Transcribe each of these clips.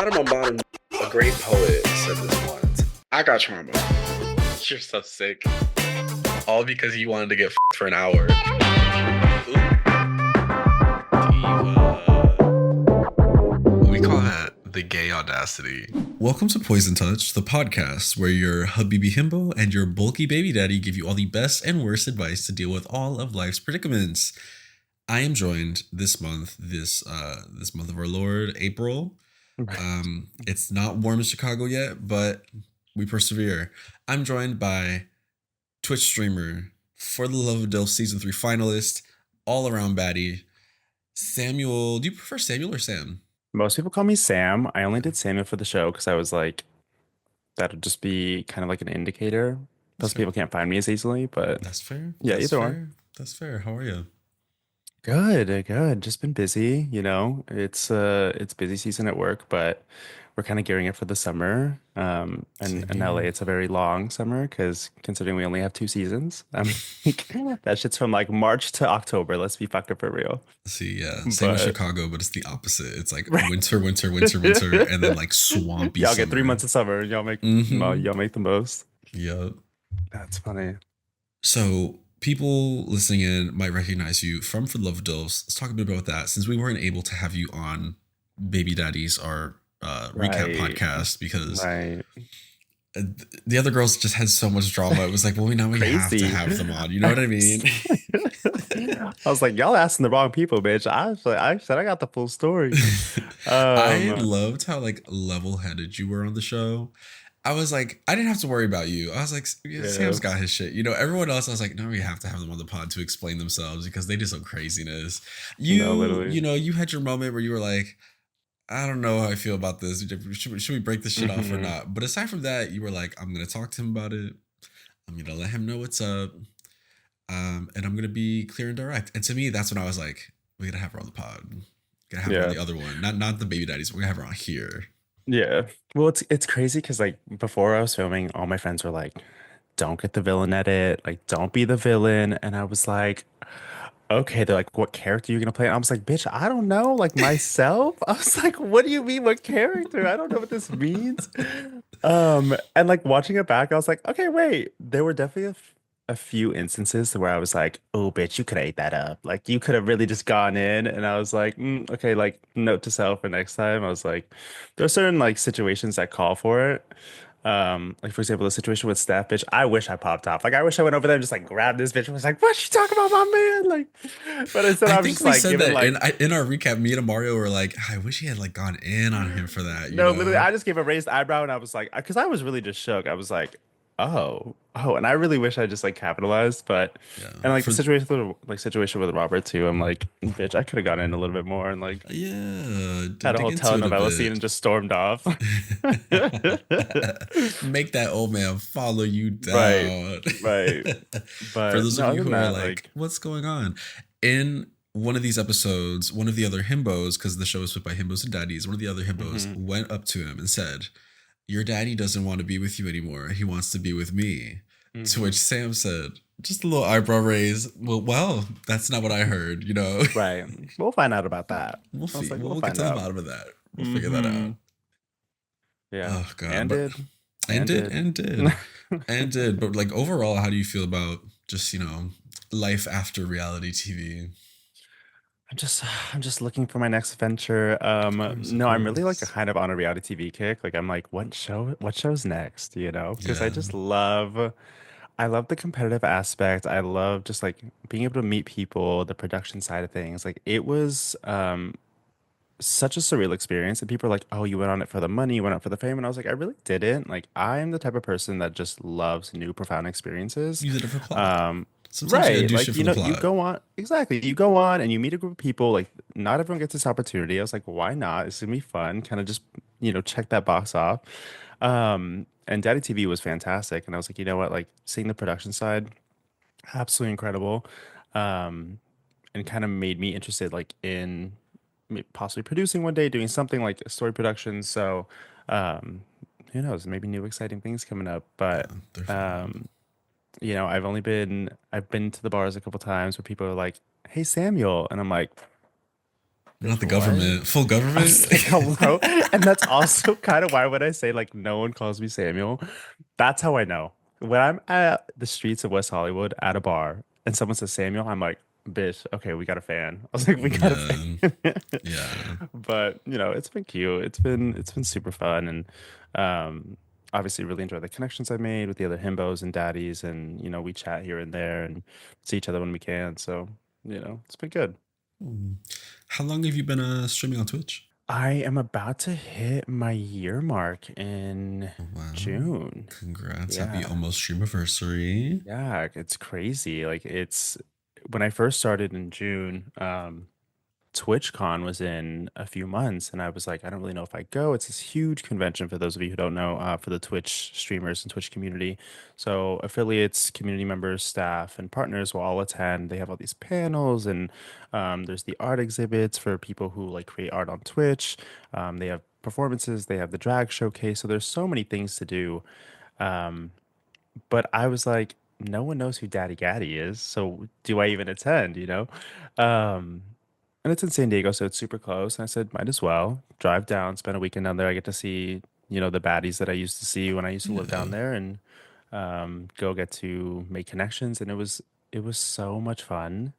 bottom on bottom, a great poet said this once. I got trauma. You're so sick. All because you wanted to get for an hour. Ooh. Diva. We call that the gay audacity. Welcome to Poison Touch, the podcast where your habibi himbo and your bulky baby daddy give you all the best and worst advice to deal with all of life's predicaments. I am joined this month of our Lord, April. It's not warm in Chicago yet, but we persevere. I'm joined by Twitch streamer, For the Love of DILFs season 3 finalist, all around baddie, Samuel. Do you prefer Samuel or Sam? Most people call me Sam. I only did Samuel for the show because I was like, that would just be kind of like an indicator. Plus, people can't find me as easily, but That's fair. yeah, That's either fair. one. That's fair. How are you? Good. Just been busy, It's busy season at work, but we're kind of gearing up for the summer. And Same in LA, here. it's a very long summer because considering we only have 2 seasons, that shit's from like March to October. Let's be fucked up for real. See, yeah, same with But Chicago, but it's the opposite. It's like right. winter, winter, and then like swampy Y'all get 3 months summer. of summer. Mm-hmm. Y'all make the most. Yep. That's funny. So people listening in might recognize you from For the Love of DILFs. Let's talk a bit about that since we weren't able to have you on Baby Daddies, our recap Right. podcast, because Right. the other girls just had so much drama. It was like, well, we have to Crazy. have them on. You know what I mean? I was like, y'all asking the wrong people, bitch. I said I got the full story. I Um, loved how like level-headed you were on the show. I was like, I didn't have to worry about you. I was like, yeah, yeah, Sam's got his shit. You know, everyone else, I was like, no, we have to have them on the pod to explain themselves because they did some craziness. no, You, literally. you know, you had your moment where you were like, I don't know how I feel about this. Should we break this shit off or Hmm. not? But aside from that, you were like, I'm gonna talk to him about it. I'm gonna let him know what's up. And I'm gonna be clear and direct. And to me, that's when I was like, we gotta have her on the pod. Gotta have her on Yeah, the other one, not the baby daddies. We're gonna have her on here. yeah. Well, it's crazy because like before I was filming, all my friends were like, "Don't get the villain edit. Like, don't be the villain." And I was like, "Okay." They're like, "What character you gonna play?" And I was like, "Bitch, I don't know. Like myself." I was like, "What do you mean, what character? I don't know what this means." And like watching it back, I was like, okay, wait, there were definitely a few instances where I was like, oh, bitch, you could have ate that up. Like, you could have really just gone in. And I was like, okay, like, note to self for next time. I was like, there are certain like situations that call for it. Like for example, the situation with Steph, bitch, I wish I popped off. Like, I wish I went over there and just like grabbed this bitch and was like, what you talking about, my man? Like, but instead I I was think just we like said giving that like, in our recap. Me and Mario were like, I wish he had like gone in on him for that. You no, literally, know? I just gave a raised eyebrow and I was like, because I was really just shook. I was like, oh, and I really wish I just like capitalized, but Yeah. and like the For situation with Robert too. I'm like, bitch, I could have gone in a little bit more and like yeah, had a dig whole into it a telenovela scene and bit. just stormed off. Make that old man follow you Right, down. right. For But those of no, you other than who are that, like, like, what's going on? In one of these episodes, one of the other himbos, because the show is split by himbos and daddies, one of the other himbos mhm, went up to him and said, your daddy doesn't want to be with you anymore. He wants to be with me. To which mhm. Sam said, just a little eyebrow raise. Well, that's not what I heard, you know? Right. We'll find out about that. We'll I was see. like, we'll We'll get find to the out. bottom of that. We'll figure that out. Hmm. Yeah. Oh god, And but did. and And did did. and did and did. But like overall, how do you feel about just life after reality TV? I'm just I'm just looking for my next venture. Of course, of No, I'm really like a course. kind of on a reality TV kick. Like I'm like, what show's next, you know? Because Yeah, I love the competitive aspect. I love just like being able to meet people, the production side of things. Like it was such a surreal experience. And people are like, oh, you went on it for the money, you went out for the fame. And I was like, I really didn't. Like I'm the type of person that just loves new, profound experiences. you did it for plot. Um, Sometimes you gotta right. do Like, shit for the you plot. go on, exactly. You go on and you meet a group of people. Like, not everyone gets this opportunity. I was like, why not? It's gonna be fun. Kind of just, check that box off. And Daddy TV was fantastic. And I was like, you know what? Like, seeing the production side, absolutely incredible. Um, and kind of made me interested, like, in possibly producing one day, doing something like story production. So, um, who knows? Maybe new exciting things coming up. But, Yeah, they're fun. um, I've been to the bars a couple times where people are like, "Hey Samuel," and I'm like, Not Bitch, the what? government. Full I government? was like, hello. And that's also kind of why when I say like no one calls me Samuel, that's how I know. When I'm at the streets of West Hollywood at a bar and someone says Samuel, I'm like, bitch, okay, we got a fan. I was like, we got a Yeah. fan. Yeah. But it's been cute. It's been super fun and um obviously really enjoy the connections I made with the other himbos and daddies and we chat here and there and see each other when we can. So, it's been good. Hmm. How long have you been streaming on Twitch? I am about to hit my year mark in Wow. June. Congrats. Happy Yeah. almost stream anniversary. Yeah, it's crazy. Like it's when I first started in June, TwitchCon was in a few months, and I was like, I don't really know if I go. It's this huge convention for those of you who don't know, for the Twitch streamers and Twitch community. So affiliates, community members, staff, and partners will all attend. They have all these panels, and there's the art exhibits for people who like create art on Twitch. They have performances. They have the drag showcase. So there's so many things to do. Um, but I was like, no one knows who DaddyGady is, so do I even attend, Um, and it's in San Diego, so it's super close. And I said, might as well drive down, spend a weekend down there. I get to see, the baddies that I used to see when I used to live down Yeah. there, and go get to make connections. And it was so much fun.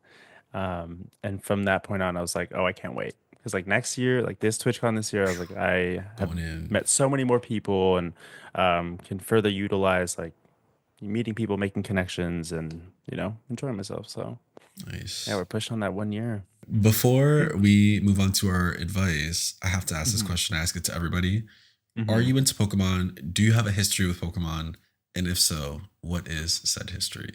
And from that point on, I was like, oh, I can't wait. Because like next year, like this TwitchCon this year, I was like, I have Going in. met so many more people and can further utilize like meeting people, making connections, and enjoying myself. So yeah, Nice. we're pushing on that 1 year. Before we move on to our advice, I have to ask this Hmm. question. I ask it to everybody. Are Hmm. you into Pokemon? Do you have a history with Pokemon? And if so, what is said history?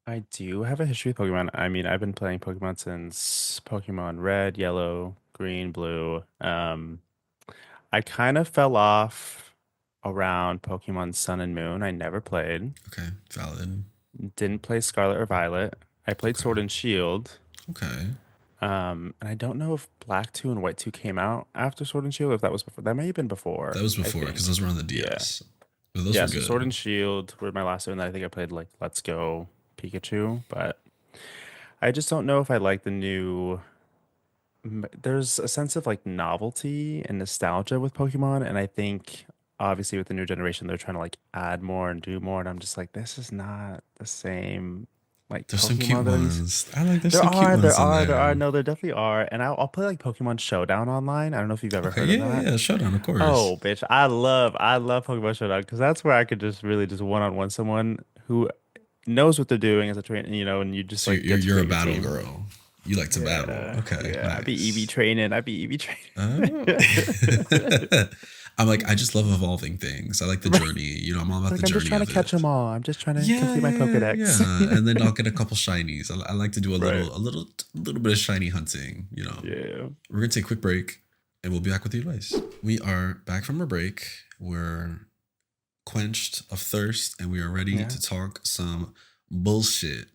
I do have a history with Pokemon. I mean, I've been playing Pokemon since Pokemon Red, Yellow, Green, Blue. I kind of fell off around Pokemon Sun and Moon. I never played. Okay, valid. Didn't play Scarlet or Violet. I played Okay, Sword and Shield. okay. And I don't know if Black 2 and White 2 came out after Sword and Shield, if that was before. That may have been That before, was I before because those think. were on the Yeah. DS. But those Yeah, were so Sword good. and Shield were my last two, and then I think I played like Let's Go Pikachu, but I just don't know if I like the new. There's a sense of like novelty and nostalgia with Pokemon, and I think obviously with the new generation they're trying to like add more and do more, and I'm just like, this is not the same like There's some cute Pokemon that I'm used. ones. I like there's There some cute are, there ones in are, there are. there. No, there definitely are, and I'll play like Pokemon Showdown online. I don't know if you've ever Okay, heard of yeah, yeah, that. yeah. Showdown, of course. Oh, bitch, I love Pokemon Showdown because that's where I could just really just one-on-one someone who knows what they're doing as a trainer, and you just So like you're get to you're a create your battle team. girl. You like to battle. Yeah, Okay, yeah. I be EV nice. training. I be EV Oh. training. I'm like, I just love evolving things. I like the Right. journey. I'm all about the Like I'm just journey trying to of catch it. them all. I'm just trying to Yeah, complete my yeah, yeah, yeah. Pokedex. And then I'll get a couple shinies. I like to do Right. a little bit of shiny hunting. Yeah. We're gonna take a quick break, and we'll be back with the advice. We are back from our break. We're quenched of thirst, and we are ready Yeah. to talk some bullshit.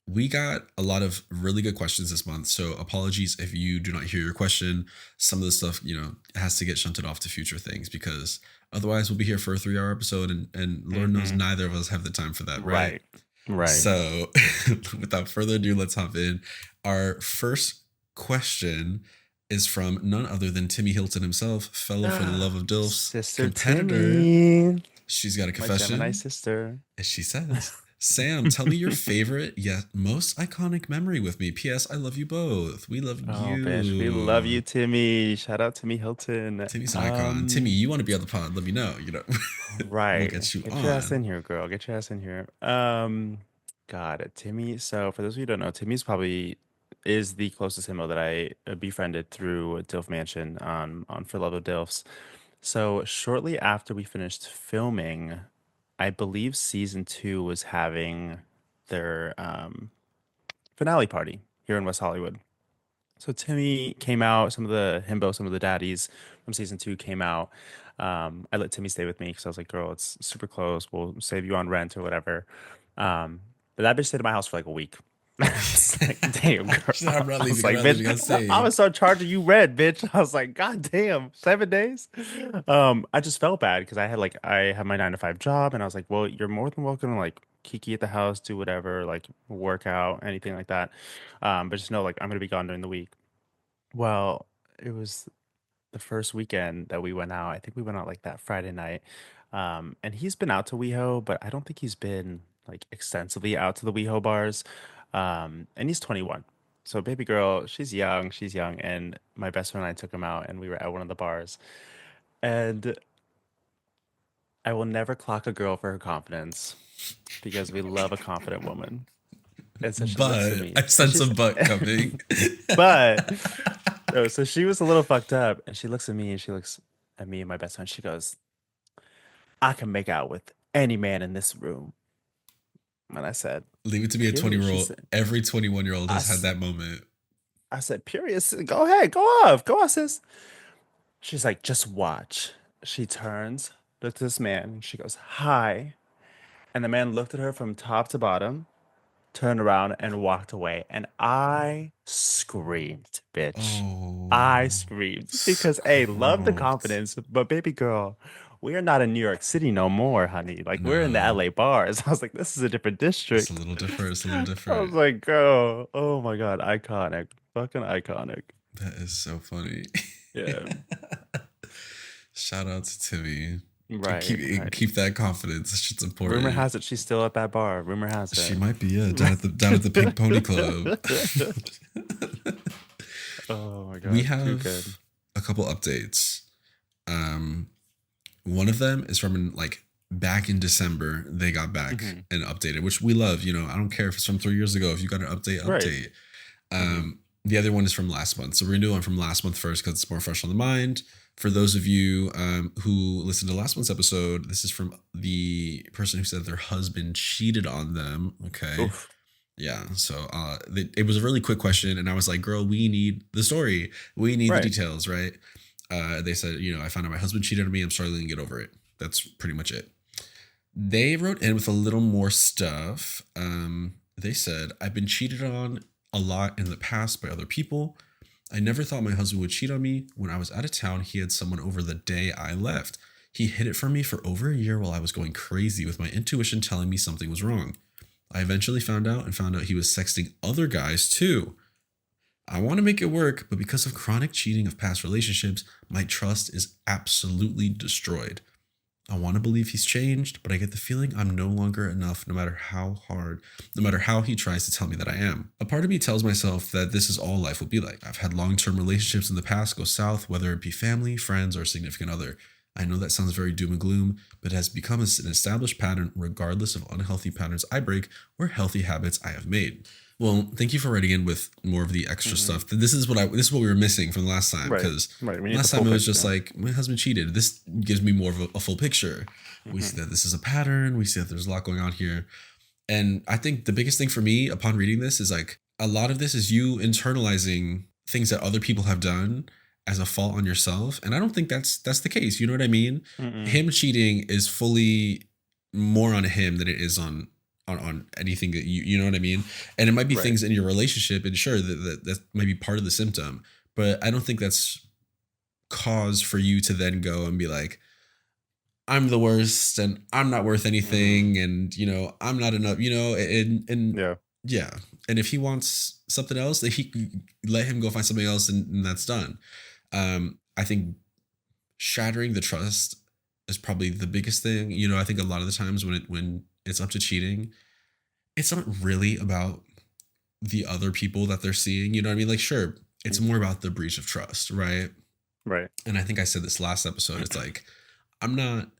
We got a lot of really good questions this month, so apologies if you do not hear your question. Some of the stuff, has to get shunted off to future things because otherwise we'll be here for a 3 hour episode, and Lord knows Hmm. neither of us have the time for that, right? Right. Right. So without further ado, let's hop in. Our first question is from none other than Timmy Hilton himself, fellow for the Love of DILFs, Sister competitor. Timmy, She's got a my Gemini confession. sister. And she says, Sam, tell me your favorite yet most iconic memory with me. P.S. I love you both. We love Oh, bitch, we love you. you, Timmy. Shout out Timmy Hilton. Timmy's an icon. Timmy, you want to be on the pod? Let me know. We'll Right. get you Get your ass on. in here, girl. Get your ass in here. God, Timmy. So for those of you who don't know, Timmy's probably is the closest himo that I befriended through DILF Mansion on For Love of DILFs. So shortly after we finished filming, I believe season 2 was having their finale party here in West Hollywood. So Timmy came out, some of the himbo, some of the daddies from season 2 came out. I let Timmy stay with me because I was like, girl, it's super close. We'll save you on rent or whatever. But that bitch stayed at my house for like a week. It's like, damn, girl. She said, I'm not I was leaving. I'm like, not leaving. bitch, I'm I'm gonna staying. start charging you rent, bitch. I was like, God damn, 7 days. I just felt bad because I had my 9 to 5 job, and I was like, well, you're more than welcome to like kiki at the house, do whatever, like work out, anything like that. But just know, like, I'm gonna be gone during the week. Well, it was the first weekend that we went out. I think we went out like that Friday night. And he's been out to WeHo, but I don't think he's been like extensively out to the WeHo bars. And he's 21. So baby girl, she's young, and my best friend and I took him out and we were at one of the bars. And I will never clock a girl for her confidence because we love a confident woman. And so she looks at But I me and sense a she's butt coming. but no, so she was a little fucked up and she looks at me and she looks at me and my best friend. She goes, I can make out with any man in this room. And I said, Leave it to be a 20 period. year She old. said, Every 21-year-old I, has had s- that moment. I said, period. Go ahead, go off, sis. She's like, just watch. She turns, looked at this man, and she goes, hi. And the man looked at her from top to bottom, turned around, and walked away. And I screamed, bitch. I Oh, screamed because, A, love the scrote. confidence, but baby girl, we are not in New York City no more, honey. Like, we're in the No, LA bars. I was like, this is a different it's a district. little different. It's a little I was different. like, girl, oh my God, iconic. Fucking iconic. That is so funny. Yeah, Shout out to Timmy. right, right. Keep that confidence. That shit's Rumor important. has it she's still at that bar. Rumor has She it. might be down at the Pink Pony Club. Oh my We God, too good. have a couple updates. One of them is from like back in December. They got back Hmm. and updated, which we love. I don't care if it's from 3 years ago. If you got an update, Right. update. Hmm. The other one is from last month. So we're gonna do one from last month first because it's more fresh on the mind. For those of you who listened to last month's episode, this is from the person who said their husband cheated on them. Okay. Oof. Yeah. So it was a really quick question. And I was like, girl, we need the story. We need the Right. details, right? They said, I found out my husband cheated on me. I'm struggling to get over it. That's pretty much it. They wrote in with a little more stuff. They said, I've been cheated on a lot in the past by other people. I never thought my husband would cheat on me. When I was out of town, he had someone over the day I left. He hid it from me for over a year while I was going crazy with my intuition telling me something was wrong. I eventually found out he was sexting other guys too. I want to make it work, but because of chronic cheating of past relationships, my trust is absolutely destroyed. I want to believe he's changed, but I get the feeling I'm no longer enough no matter how he tries to tell me that I am. A part of me tells myself that this is all life will be like. I've had long term relationships in the past go south, whether it be family, friends, or a significant other. I know that sounds very doom and gloom, but it has become an established pattern regardless of unhealthy patterns I break or healthy habits I have made. Well, thank you for writing in with more of the extra Hmm. stuff. This is what we were missing from the last time Right. because Right. We need the last full time it was just picture. like my husband cheated. This gives me more of a full picture. We see Hmm. that this is a pattern. We see that there's a lot going on here. And I think the biggest thing for me upon reading this is like a lot of this is you internalizing things that other people have done as a fault on yourself. And I don't think that's the case. You know what I mean? Mm-mm. Him cheating is fully more on him than it is on anything that you know what I mean? And it might be Right. things in your relationship, and sure that might be part of the symptom, but I don't think that's cause for you to then go and be like, I'm the worst and I'm not worth Hmm. anything and I'm not enough, and Yeah. yeah. And if he wants something else, that he let him go find something else and that's done. I think shattering the trust is probably the biggest thing. I think a lot of the times when it's up to cheating, it's not really about the other people that they're seeing. You know what I mean? Like, sure, it's Mhm. more about the breach of trust, right? Right. And I think I said this last episode. It's like, I'm not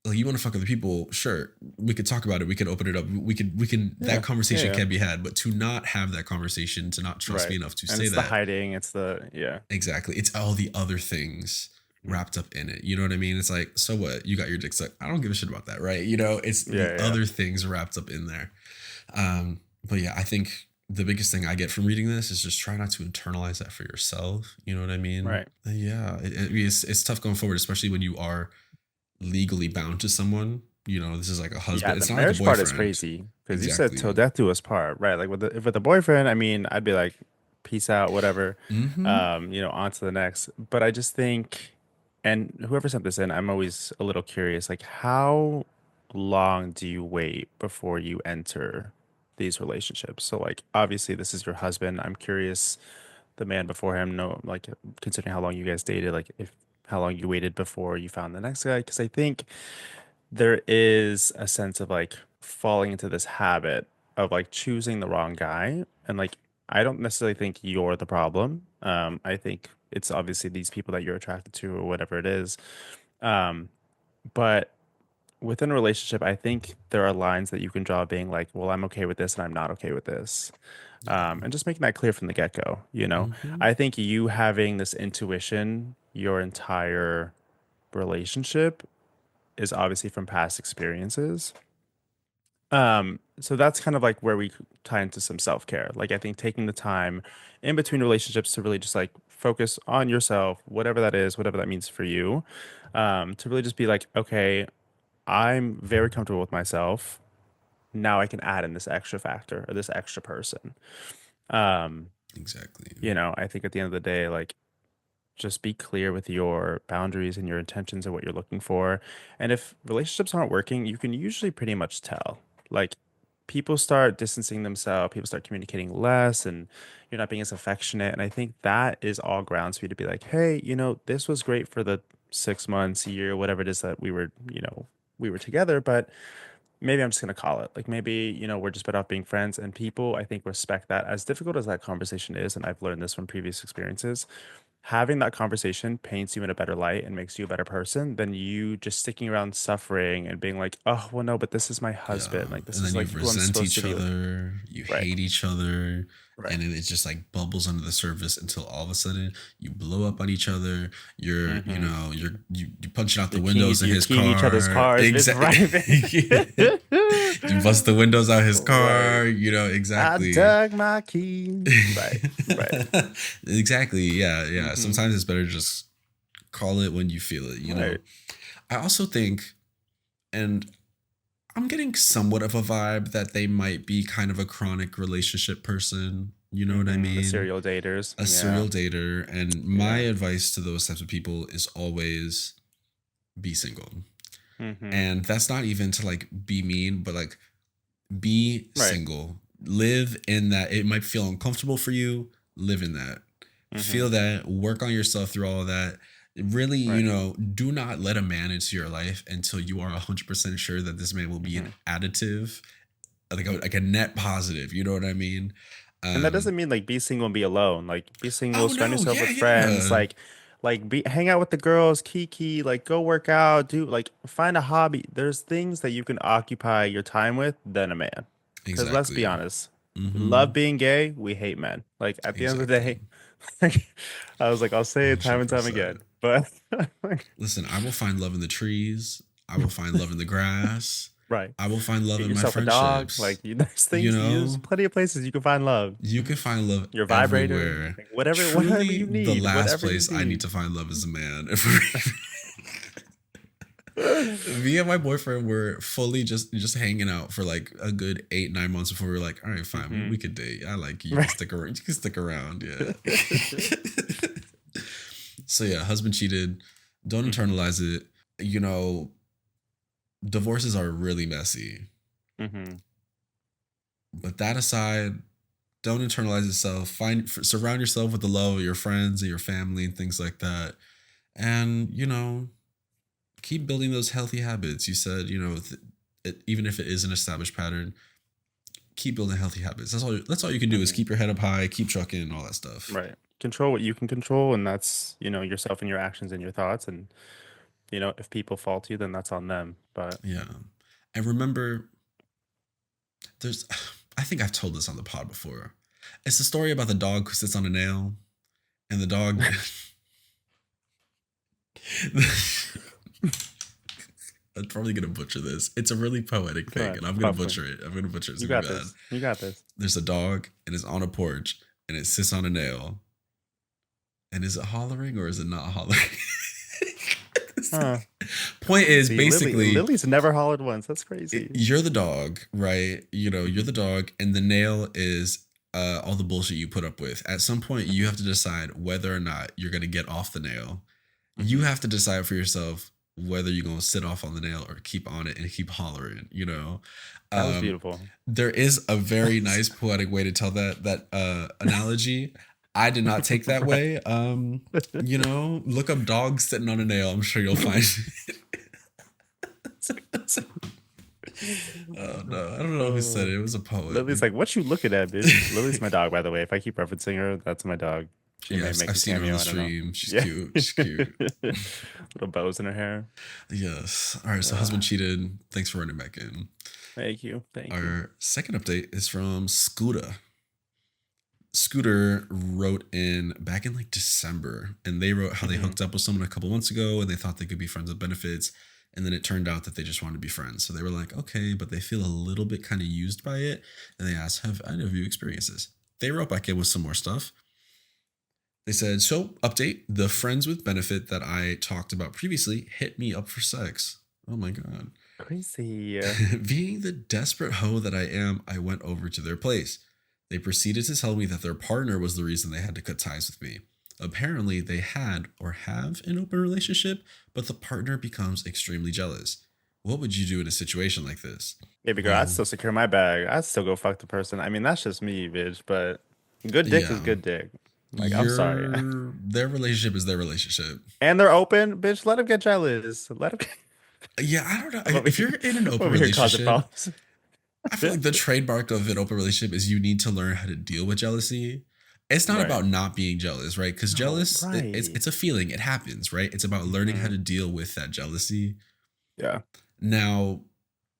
like, you want to fuck other people, sure, we could talk about it. We could open it up. We can that Yeah. Yeah. conversation Yeah. can be had, but to not have that conversation, to not trust me Right. enough to And say it's the that, hiding. It's the yeah. exactly. It's all the other things Mhm. wrapped up in it. You know what I mean? It's like, so what? You got your dick sucked. I don't give a shit about that, right? It's the Yeah. Yeah. other things wrapped up in there. But yeah, I think the biggest thing I get from reading this is just try not to internalize that for yourself. You know what I mean? Right. Yeah, it's tough going forward, especially when you are legally bound to someone. This is like a Yeah, husband. the It's not like a marriage part is boyfriend. crazy because you said till Exactly. death do us part, right? Like if with a boyfriend, I mean, I'd be like, peace out, whatever. Mm-hmm. On to the next. But I just think, and whoever sent this in, I'm always a little curious, like how long do you wait before you enter these relationships? So like obviously this is your husband. I'm curious the man before him. No, like considering how long you guys dated, like if how long you waited before you found the next guy. Because I think there is a sense of like falling into this habit of like choosing the wrong guy. And like, I don't necessarily think you're the problem. I think it's obviously these people that you're attracted to or whatever it is. Um, but within a relationship, I think there are lines that you can draw being like, well, I'm okay with this and I'm not okay with this. Yeah. And just making that clear from the get-go, you know. Hmm. I think you having this intuition your entire relationship is obviously from past experiences. So that's kind of like where we tie into some self-care. Like I think taking the time in between relationships to really just like focus on yourself, whatever that is, whatever that means for you. To really just be like, okay, I'm very comfortable with myself. Now I can add in this extra factor or this extra person. Um, Exactly. I think at the end of the day, like just be clear with your boundaries and your intentions and what you're looking for. And if relationships aren't working, you can usually pretty much tell. Like people start distancing themselves, people start communicating less, and you're not being as affectionate. And I think that is all grounds for you to be like, hey, this was great for the 6 months, year, whatever it is that we were together, but maybe I'm just gonna call it. Like maybe, we're just better off being friends. And people, I think, respect that. As difficult as that conversation is, and I've learned this from previous experiences, having that conversation paints you in a better light and makes you a better person than you just sticking around suffering and being like, oh, well, no, but this is my Yeah. husband. Like this And then is you like who I'm resent supposed to each be with. other, you Right. hate each other, Right. and then it just like bubbles under the surface until all of a sudden you blow up on each other. You're, Mm-hmm. you punching out the You're windows in you're his keying each other's car. cars. It's Exactly. right. You bust the windows out his Right. car, I exactly. dug my key. Right. Right. Exactly. Yeah. Yeah. Mm-hmm. Sometimes it's better to just call it when you feel it. Right. I also think, and I'm getting somewhat of a vibe that they might be kind of a chronic relationship person. You know what I Mm-hmm. The mean? serial daters. A Yeah. serial dater. And my Yeah. advice to those types of people is always be single. Mm-hmm. And that's not even to like be mean, but like be Right. single. Live in that. It might feel uncomfortable for you. Live in that. Mm-hmm. Feel that. Work on yourself through all of that. Really, Right. do not let a man into your life until you are 100% sure that this man will be Mm-hmm. an additive, like a net positive. You know what I mean? And that Um, doesn't mean like be single and be alone. Like be single, oh surround no, yourself yeah, with friends, yeah, like be hang out with the girls, kiki, like go work out, do like find a hobby. There's things that you can occupy your time with than a man. Because let's be exactly. honest, we love Mm-hmm. being gay, we hate men. Like at the end of the Exactly. day, I was like, I'll say it time and time 100%. again. But Listen, I will find love in the trees. I will find love in the grass. right. I will find love Get in my yourself a dog. friendships. Like there's You things, there's know, plenty of places you can find love. you can find love Your vibrator, everywhere. like whatever Truly, you the need, last whatever you place I need need. to find love is a man. Me and my boyfriend were fully just hanging out for like a good 8 9 months before we were like, all right, fine, we Hmm. could date. I like you. You can Right. stick around. You can stick around. Yeah. So yeah, husband cheated. Don't Hmm. internalize it. You know, divorces are really messy. Hmm. But that aside, don't internalize yourself. Surround yourself with the love of your friends and your family and things like that. And keep building those healthy habits. You said, even if it is an established pattern, keep building healthy habits. That's all you can do is Hmm. keep your head up high, keep trucking, and all that stuff. Right. Control what you can control, and that's, yourself and your actions and your thoughts. And, if people fault you, then that's on them. But Yeah. And remember, there's I think I've told this on the pod before. It's the story about the dog who sits on a nail and the dog I'm probably gonna butcher this. It's a really poetic go thing, ahead, and I'm gonna talk to me. butcher it. I'm gonna butcher it. It's You gonna got be bad. this. You got this. There's a dog and it's on a porch and it sits on a nail. And is it hollering or is it not hollering? Huh. Point is See, basically Lily's never hollered once. That's crazy. you're the dog, right? You're Hmm. the dog, and the nail is all the bullshit you put up with. At some point, you have to decide whether or not you're gonna get off the nail. You Hmm. have to decide for yourself whether you're gonna sit off on the nail or keep on it and keep hollering. That was Um, beautiful. there is a very nice poetic way to tell that analogy. I did not take that way. Look up dogs sitting on a nail. I'm sure you'll find. Oh no, I don't know who said it. It was a poet. Lily's like, what you looking at, bitch? Lily's my dog, by the way. If I keep referencing her, that's my dog. She Yeah, may make I've a seen her on cameo. the I don't know. stream. She's Yeah. cute. She's cute. Little bows in her hair. Yes. All right. So Uh, husband cheated. Thanks for running back in. thank you. Thank you. Our second update is from Scooter. Scooter wrote in back in like December, and they wrote how they Mhm. hooked up with someone a couple months ago, and they thought they could be friends with benefits, and then it turned out that they just wanted to be friends. So they were like, okay, but they feel a little bit kind of used by it, and they asked, "Have any of you experienced this?" They wrote back in with some more stuff. They said, "So update: the friends with benefit that I talked about previously hit me up for sex. Oh my god." Crazy. Being the desperate hoe that I am, I went over to their place. They proceeded to tell me that their partner was the reason they had to cut ties with me. Apparently, they had or have an open relationship, but the partner becomes extremely jealous. What would you do in a situation like this? Baby girl, I'd still secure my bag. I'd still go fuck the person. I mean, that's just me, bitch. But good dick is Yeah, good dick. Like, I'm sorry. their relationship is their relationship. And they're open, bitch. Let them get jealous. Let them. Yeah, I don't know. I'm over If here, you're in an open over here causing relationship, problems. I feel like the trademark of an open relationship is you need to learn how to deal with jealousy. It's not Right. about not being jealous, right? Because No, jealous, right. it's a feeling. It happens, right? It's about learning how Mhm. to deal with that jealousy. Yeah. Now,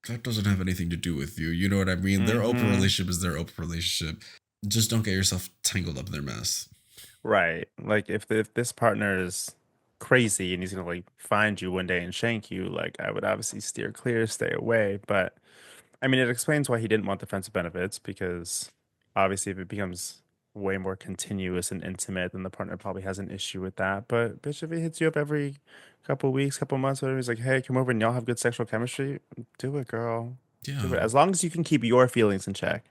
that doesn't have anything to do with you. You know what I mean? Their open Mhm. relationship is their open relationship. Just don't get yourself tangled up in their mess. Right. Like if this partner is crazy and he's gonna like find you one day and shank you, like I would obviously steer clear, stay away. But I mean, it explains why he didn't want the friends with benefits because obviously if it becomes way more continuous and intimate, then the partner probably has an issue with that. But bitch, if he hits you up every couple weeks, couple months, whatever, he's like, hey, come over and y'all have good sexual chemistry, do it, girl. Do Yeah. it. As long as you can keep your feelings in check.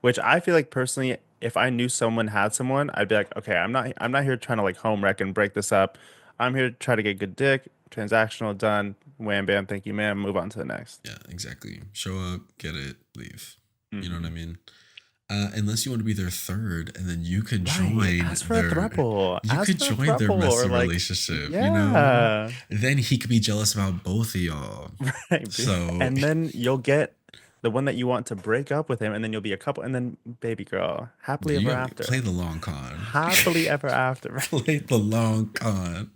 Which I feel like personally, if I knew someone had someone, I'd be like, okay, I'm not here trying to like home wreck and break this up. I'm here to try to get good dick, transactional, done, wham bam, thank you, ma'am, move on to the next. Yeah, exactly. Show up, get it, leave. You know what I Hmm. mean? Unless you want to be their third, and then you could Right. join Ask for a throuple. you Ask could for a join their throuple or messy like, relationship, you know? yeah. Then he could be jealous about both of y'all. Right. So, And then you'll get the one that you want to break up with him, and then you'll be a couple, and then baby girl, happily yeah, you ever gotta play after. the long con. Happily ever after. Play the long con.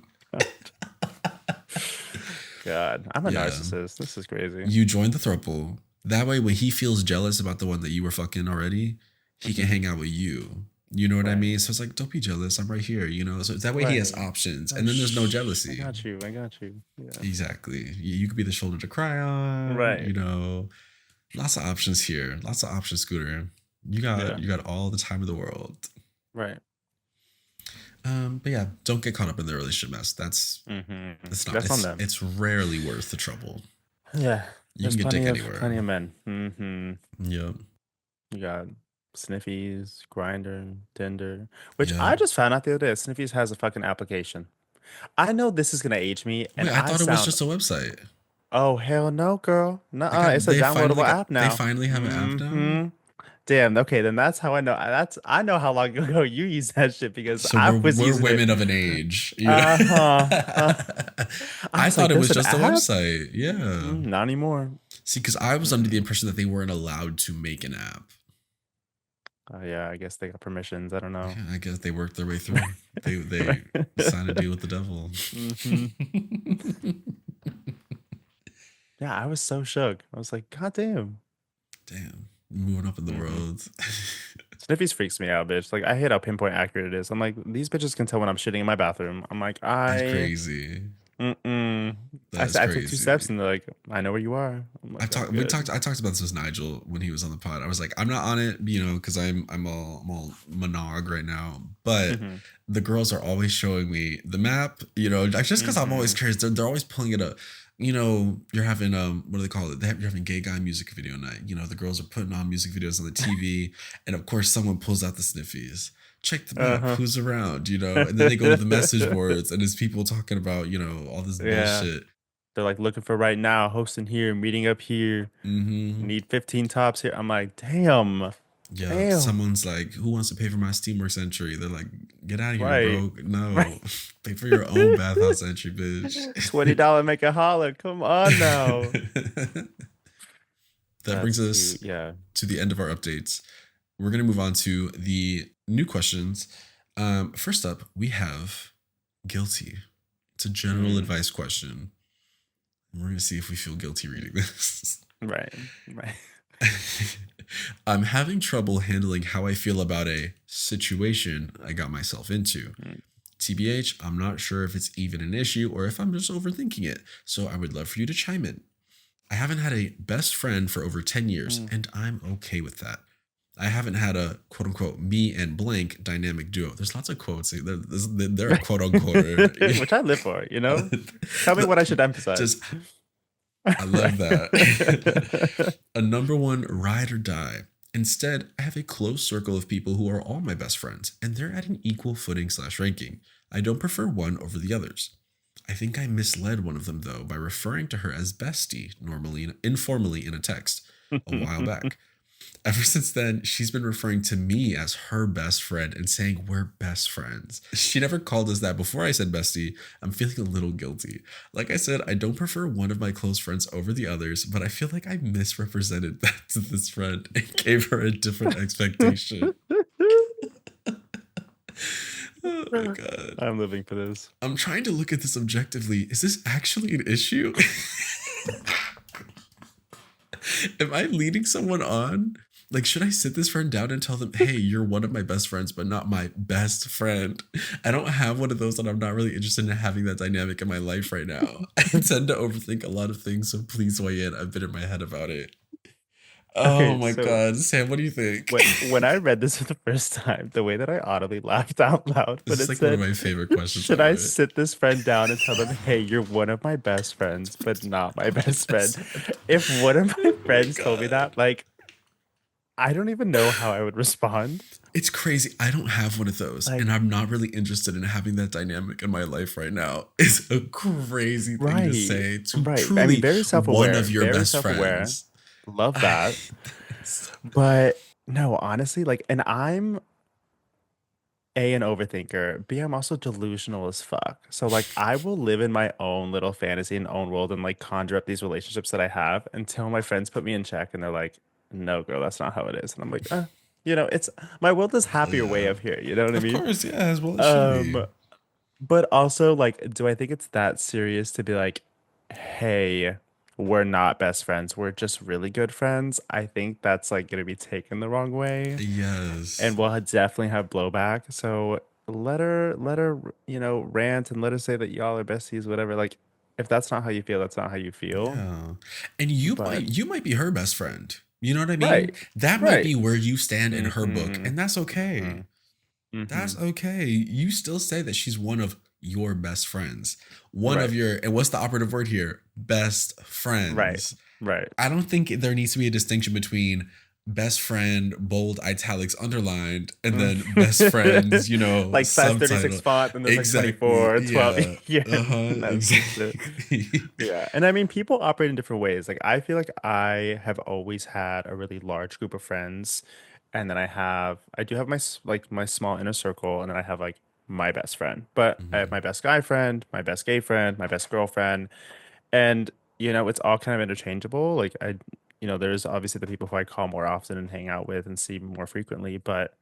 God, I'm a Yeah. narcissist. This is crazy. You join the throuple. That way, when he feels jealous about the one that you were fucking already, he can Mhm. hang out with you. You know what I Right. mean? So it's like, don't be jealous. I'm right here. So that way he has Right. options, Like, and then there's no shh, I jealousy. got you. I got you. Yeah. Exactly. You could be the shoulder to cry on. Right. Lots of options here. Lots of options, Scooter. Yeah. You got all the time in the world. Right. But yeah, don't get caught up in the relationship mess. That's it's not. That's on them. It's rarely worth the trouble. Yeah. You There's can get dick plenty anywhere. of men. Yep. You got Sniffies, Grinder, Tinder, which Yep. I just found out the other day. Sniffies has a fucking application. I know this is gonna age me, and Wait, I I thought it was sound. just a website. Oh hell no, girl. They Nuh-uh. got It's a downloadable app they now. finally have an app now. Hmm. Damn. Okay, then that's how I know. I know how long ago you used that shit because So I was we're using it. women of an age. Uh-huh. I I was like, thought it there's was an just a app? website. Yeah. Not anymore. See, because I was under the impression that they weren't allowed to make an app. Yeah, I guess they got permissions. I don't know. Yeah, I guess they worked their way through. They signed a deal with the devil. Hmm. Yeah, I was so shook. I was like, God damn. Damn, moving up in the Hmm. world. Sniffies freaks me out, bitch. Like, I hate how pinpoint accurate it is. I'm like, these bitches can tell when I'm shitting in my bathroom. I'm like, That's crazy. mm-mm. That is I take two crazy. steps and they're like, I know where you are. I'm like, oh, good. I talked about this with Nigel when he was on the pod. I was like, I'm not on it, because I'm all monog right now. But Hmm. the girls are always showing me the map, just because I'm always Hmm. curious. They're always pulling it up. You're having what do they call it? You're having gay guy music video night. The girls are putting on music videos on the TV, and of course someone pulls out the sniffies. Check the map. Uh-huh. Who's around? And then they go to the message boards, and there's people talking about all this Yeah. bullshit. They're like looking for right now, hosting here, meeting up here, Mm-hmm. need 15 tops here. I'm like, damn. Yeah, Damn. someone's like, "Who wants to pay for my Steamworks entry?" They're like, "Get out of here, Right. bro! Right. No, pay for your own bathhouse entry, bitch." $20 make a holler. Come on now. That brings That's us cute. Yeah. to the end of our updates. We're gonna move on to the new questions. First up, we have guilty. It's a general Mm, advice question. We're gonna see if we feel guilty reading this. right. Right. I'm having trouble handling how I feel about a situation I got myself into. Mm, TBH, I'm not sure if it's even an issue or if I'm just overthinking it, so I would love for you to chime in. I haven't had a best friend for over 10 years, mm. and I'm okay with that. I haven't had a quote unquote me and blank dynamic duo. There's lots of quotes. They're a quote unquote. Which I live for, you know? Tell me what I should emphasize. Just, I love that. A number one ride or die. Instead, I have a close circle of people who are all my best friends, and they're at an equal footing slash ranking. I don't prefer one over the others. I think I misled one of them though by referring to her as bestie, normally informally in a text a while back. Ever since then, she's been referring to me as her best friend and saying we're best friends. She never called us that before I said bestie. I'm feeling a little guilty. Like I said, I don't prefer one of my close friends over the others, but I feel like I misrepresented that to this friend and gave her a different expectation. Oh my God. I'm living for this. I'm trying to look at this objectively. Is this actually an issue? Am I leading someone on? Like, should I sit this friend down and tell them, hey, you're one of my best friends, but not my best friend? I don't have one of those, and I'm not really interested in having that dynamic in my life right now. I tend to overthink a lot of things, so please weigh in. I've been in my head about it. Oh Okay, my so God. Sam, what do you think? when I read this for the first time, the way that I audibly laughed out loud This when is it like one of said, my favorite questions should I ever. sit this friend down and tell them, hey, you're one of my best friends, but not my best friend? If one of my Oh my friends told me God. that, like, I don't even know how I would respond. It's crazy. I don't have one of those, and Like, I'm not really interested in having that dynamic in my life right now. It's a crazy thing to right, say to right. I mean, truly very one self-aware, of your very best self-aware. friends. Love I, that. But no, honestly, like, and I'm an overthinker. B, I'm also delusional as fuck. So like I will live in my own little fantasy and own world and like conjure up these relationships that I have until my friends put me in check and they're like, no, girl, that's not how it is. And I'm like, it's my world is happier way yeah, of here. You know what I of mean? course, yeah, as well it should be. Um, but also like, do I think it's that serious to be like, hey, we're not best friends. We're just really good friends. I think that's like gonna be taken the wrong way and Yes. we'll definitely have blowback. So let her, rant and let her say that y'all are besties, whatever. Like, if that's not how you feel, that's not how you feel. Yeah. And But you might be her best friend. You know what I mean? right, That might right. be where you stand in her book, Mm-hmm. and that's okay. Mm-hmm. Mm-hmm. That's okay. You still say that she's one of your best friends. One of Right, your, and what's the operative word here? Best right, friends. right. I don't think there needs to be a distinction between best friend, bold, italics, underlined, and then best friends, Like size 36 subtitle. font, and there's like Exactly. 24, 12. Yeah. Yeah, Uh-huh. that's some shit. Exactly. Yeah. And I mean, people operate in different ways. Like, I feel like I have always had a really large group of friends. And then I do have like my small inner circle. And then I have like my best friend. But I have Mhm. my best guy friend, my best gay friend, my best girlfriend. And, it's all kind of interchangeable. Like, there's obviously the people who I call more often and hang out with and see more frequently. But,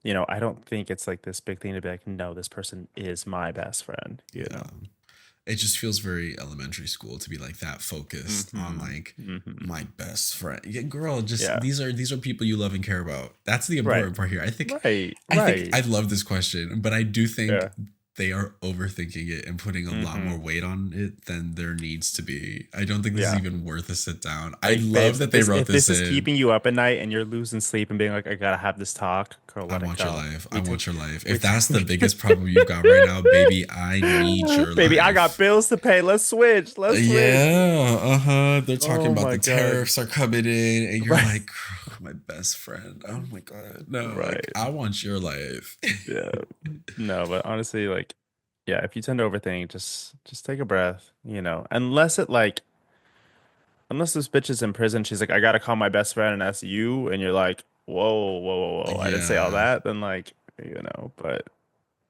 I don't think it's like this big thing to be like, no, this person is my best friend, you Yeah. know? It just feels very elementary school to be like that focused on Mm-hmm. like Mm-hmm. my best friend. Yeah, girl, just Yeah. these are people you love and care about. That's the Right. important part here. Right. I think Right. I love this question, but I do think Yeah. they are overthinking it and putting a lot Mm-hmm. more weight on it than there needs to be. I don't think this is Yeah. even worth a sit down. I Like, love babes, that they wrote if this this is in. keeping you up at night and you're losing sleep and being like, I gotta have this talk, girl, I let it want your go. life. I We take want your life. we If take that's the biggest problem you've got right now, baby, I need your Baby, I got life. bills to pay. Let's switch. Let's switch. Yeah, uh-huh. They're talking Oh about my the God. tariffs are coming in, and you're Right. like, my best friend. Oh my God. No, like, Right. I want your life. Yeah. No, but honestly, like, yeah, if you tend to overthink, just take a breath, unless this bitch is in prison, she's like, I gotta call my best friend and that's you, and you're like, whoa. I didn't say all Yeah. that. Then like, but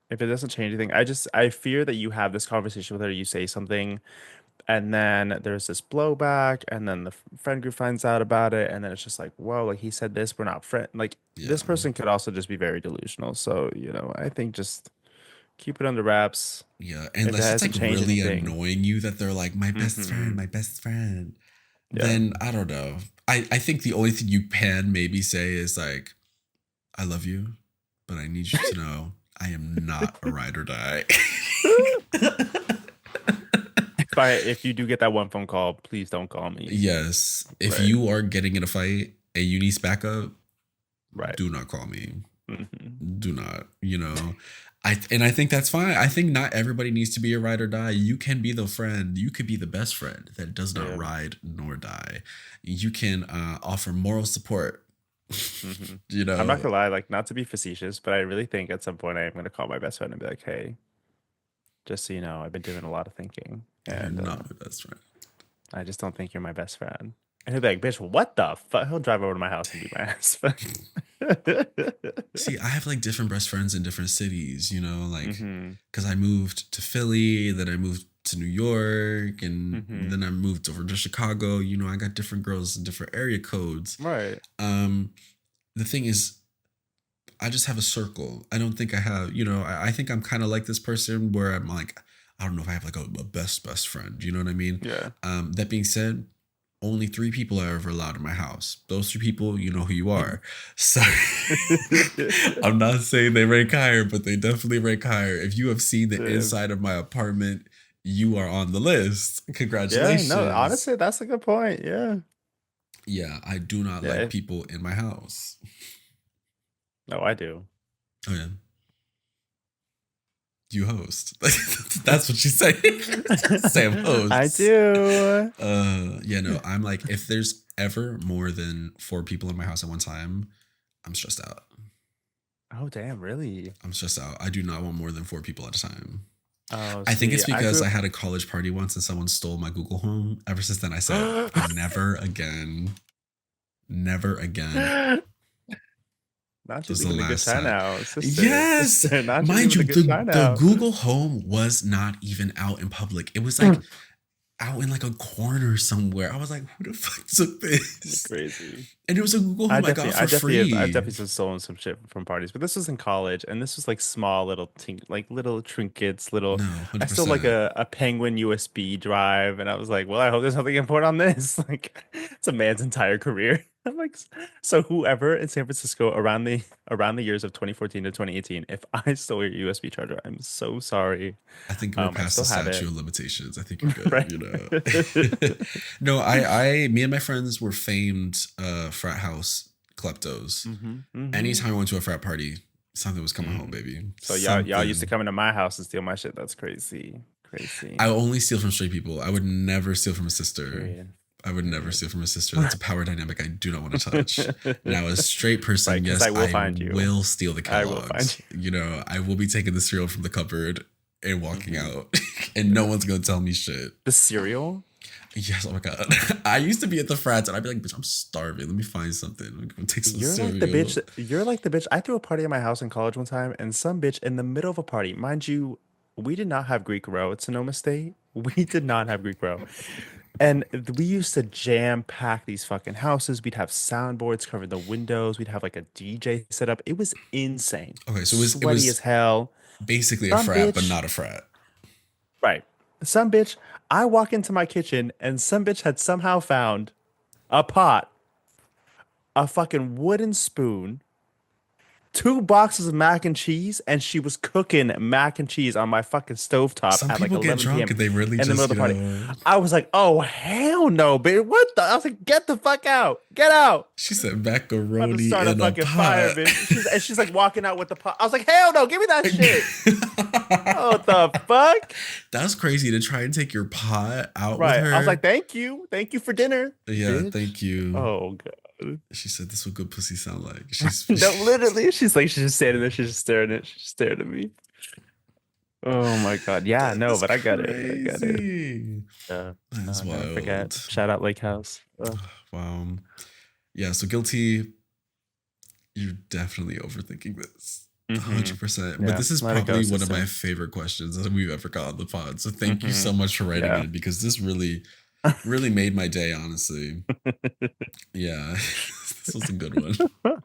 if it doesn't change anything, I fear that you have this conversation with her, you say something, and then there's this blowback, and then the friend group finds out about it, and then it's just like, whoa, like he said this, we're not friend. Like Yeah. this person could also just be very delusional. So, I think just keep it under wraps. Yeah. If it Unless it's like hasn't changed really anything. annoying you that they're like, Hmm. my best friend. Yeah. Then I don't know. I think the only thing you can maybe say is like, I love you, but I need you to know I am not a ride or die. If you do get that one phone call, please don't call me. Yes. If Right. you are getting in a fight and you need backup, Right. do not call me. Hmm. Do not, I think that's fine. I think not everybody needs to be a ride or die. You can be the friend. You could be the best friend that does not Yeah. ride nor die. You can offer moral support. Hmm. you I'm not know, gonna lie, like not to be facetious, but I really think at some point I am gonna call my best friend and be like, "Hey, just so you know, I've been doing a lot of thinking, you're and not my best friend. I just don't think you're my best friend." And he'll be like, "Bitch, what the fuck?" He'll drive over to my house and beat my ass. See, I have like different best friends in different cities, like Hmm. because I moved to Philly, then I moved to New York, and Hmm. then I moved over to Chicago. I got different girls in different area codes. Right. Um, the thing is, I just have a circle. I don't think I have, I think I'm kind of like this person where I'm like, I don't know if I have like a best friend. You know what I mean? Yeah. That being said, only three people are ever allowed in my house. Those three people, you know who you are. So I'm not saying they rank higher, but they definitely rank higher. If you have seen the Yeah. inside of my apartment, you are on the list. Yeah. No, Congratulations. honestly, that's a good point. Yeah. Yeah, I do not like Yeah. people in my house. No, I do. Oh yeah. You host. That's what she's saying. Sam I hosts. do. Yeah, no, I'm like, if there's ever more than four people in my house at one time, I'm stressed out. Oh, damn, really? I'm stressed out. I do not want more than four people at a time. Oh, I think see, it's I because grew I up. had a college party once and someone stole my Google Home. Ever since then, I said, never again. Never again. Not you Was the leaving the good last shine time. out, sister. Yes, Sister, not you mind leaving you, the good the shine the out. Google Home was not even out in public. It was like out in like a corner somewhere. I was like, who the fuck took this? Crazy. And it was a Google Home I got for I've free. definitely stolen some shit from parties, but this was in college, and this was like small little like little trinkets, little. No, I stole like 100%. a Penguin USB drive, and I was like, well, I hope there's nothing important on this. Like, it's a man's entire career. I'm like, so whoever in San Francisco around the years of 2014 to 2018, if I stole your USB charger, I'm so sorry. I think we're I past the still have statute it, of limitations. I think you're good, right? No, me and my friends were famed frat house kleptos. Hmm. Hmm. Anytime I went to a frat party, something was coming home, Hmm. baby. So y'all used to Something. come into my house and steal my shit. That's crazy. I Crazy. only steal from straight people. I would never steal from a sister. Period. I would never Period. steal from a sister. That's a power dynamic I do not want to touch. Now, as a straight Right, person, because yes, I will I find you. will steal the I will find Kellogg's. I will be taking the cereal from the cupboard and you. walking Hmm. out, and no one's gonna tell me shit. The cereal? Yes, oh my god. I used to be at the frats and I'd be like, bitch, I'm starving. Let me find something. I'm gonna take some You're like the bitch. cereal. You're like the bitch. I threw a party at my house in college one time, and some bitch in the middle of a party, mind you, we did not have Greek row at Sonoma State. We did not have Greek row. And we used to jam pack these fucking houses. We'd have soundboards cover the windows. We'd have like a DJ set up. It was insane. Okay, so it Sweaty as was hell. basically a Some frat, but bitch, not a frat. right. Some bitch, I walk into my kitchen and some bitch had somehow found a pot, a fucking wooden spoon, two boxes of mac and cheese, and she was cooking mac and cheese on my fucking stovetop Some at like people get 11 drunk p.m. and they really in the middle just, of the party. I was like, oh, hell no, bitch. What the? I was like, get the fuck out. Get out. she said About to macaroni start a in a fucking fire, pot. bitch. She's like walking out with the pot. I was like, hell no, give me that shit. Oh, what the fuck? That's crazy to try and take your pot out with Right. I was like, her. thank you. Thank you for dinner, Yeah, bitch. thank you. Oh, God. She said this what good pussy sound like. No, literally. She's just standing there. She's just staring at She's just staring at me. Oh my God. Yeah, no, That's but I got it. I got it. crazy. Yeah. No, That's I'll never forget. wild. Shout out Lake House. Ugh. Wow. Yeah, so guilty. You're definitely overthinking this. Mm-hmm. 100%. But Yeah, this is let it go, probably one of my sister. favorite questions that we've ever got on the pod. So thank you Mm-hmm. so much for writing Yeah. in because this really made my day, honestly. Yeah, this was a good one.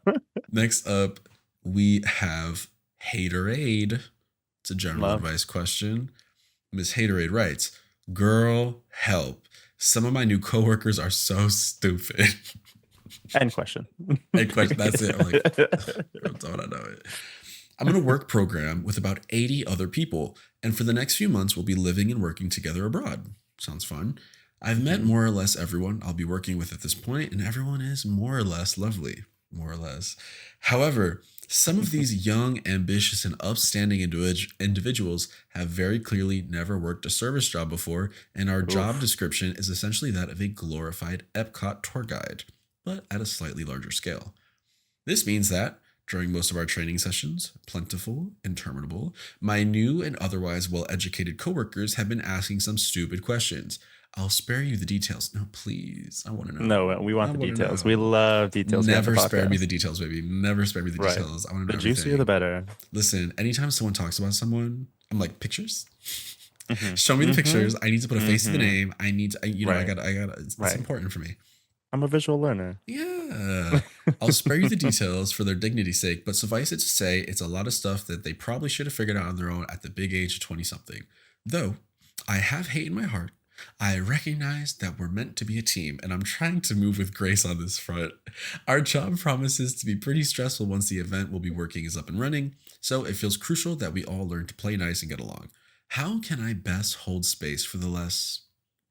Next up, we have Haterade. It's a general Love. advice question. Miss Haterade writes, "Girl, help. Some of my new coworkers are so stupid." End question. And question, that's it. I'm like, Period. don't I know it? I'm in a work program with about 80 other people, and for the next few months, we'll be living and working together abroad. Sounds fun. I've met Mhm. more or less everyone I'll be working with at this point, and everyone is more or less lovely. More or less. However, some of these young, ambitious, and upstanding individuals have very clearly never worked a service job before, and our job Oof. description is essentially that of a glorified Epcot tour guide, but at a slightly larger scale. This means that, during most of our training sessions, plentiful, interminable, my new and otherwise well educated coworkers have been asking some stupid questions. I'll spare you the details. No, please. I want to No, know. we I want the want to details. We know. love details here at the Never spare me the podcast. details, baby. Never spare me the Right. details. I want to The know juicier, the everything. better. Listen, anytime someone talks about someone, I'm like, pictures? Mm-hmm. Show me the Mm-hmm. pictures. I need to put a face to the Mm-hmm. name. I need to, Right. I gotta, it's Right. important for me. I'm a visual learner. Yeah. I'll spare you the details for their dignity's sake, but suffice it to say, it's a lot of stuff that they probably should have figured out on their own at the big age of 20 something. Though, I have hate in my heart. I recognize that we're meant to be a team, and I'm trying to move with grace on this front. Our job promises to be pretty stressful once the event we'll be working is up and running, so it feels crucial that we all learn to play nice and get along. How can I best hold space for the less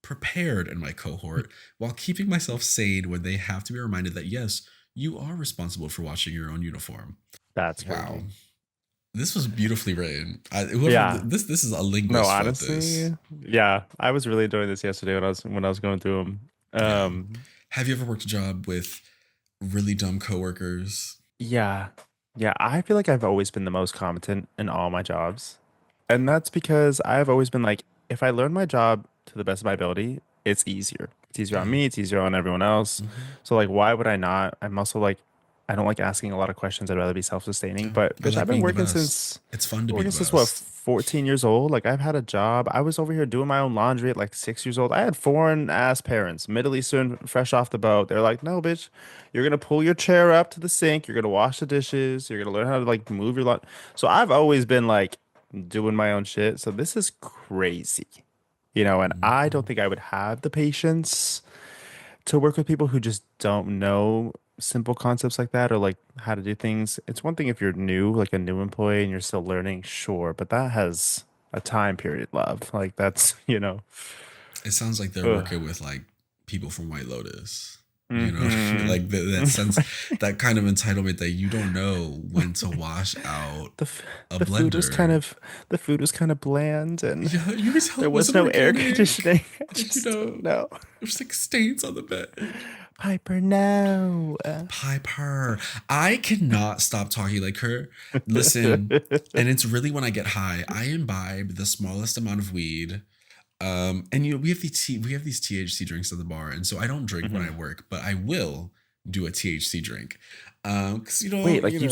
prepared in my cohort while keeping myself sane when they have to be reminded that yes, you are responsible for watching your own uniform? That's Wow, crazy. this was beautifully written. Whoever Yeah. this is a No, linguist wrote this. honestly, yeah. I was really doing this yesterday when I was going through them. Yeah. Have you ever worked a job with really dumb coworkers? Yeah. Yeah, I feel like I've always been the most competent in all my jobs. And that's because I've always been like, if I learn my job to the best of my ability, it's easier. It's easier on Yeah. me, it's easier on everyone else. Hmm. So like why would I not? I'm also like I don't like asking a lot of questions. I'd rather be self-sustaining. Yeah. But I bitch, like I've been being the working best. since It's fun to be working the since what, best. 14 years old? Like I've had a job. I was over here doing my own laundry at like 6 years old. I had foreign ass parents, Middle Eastern, fresh off the boat. They're like, no, bitch, you're gonna pull your chair up to the sink. You're gonna wash the dishes. You're gonna learn how to like move your lot. So I've always been like doing my own shit. So this is crazy, and I don't Mhm. think I would have the patience to work with people who just don't know simple concepts like that or like how to do things. It's one thing if you're new, like a new employee and you're still learning, sure, but that has a time period, love. Like that's, It sounds like they're ugh. working with like people from White Lotus. Mm-hmm. Like that sense, that kind of entitlement that you don't know when to wash out The f- a the food was kind blender. of the food was kind of bland and Yeah, you can tell there it was wasn't no air organic. conditioning. I And just don't know. there's like stains on the bed. Piper, no. Piper. I cannot stop talking like her. Listen, and it's really when I get high, I imbibe the smallest amount of weed. And we have these THC drinks at the bar, and so I don't drink when I Mhm. work, but I will do a THC drink. Because Wait, like you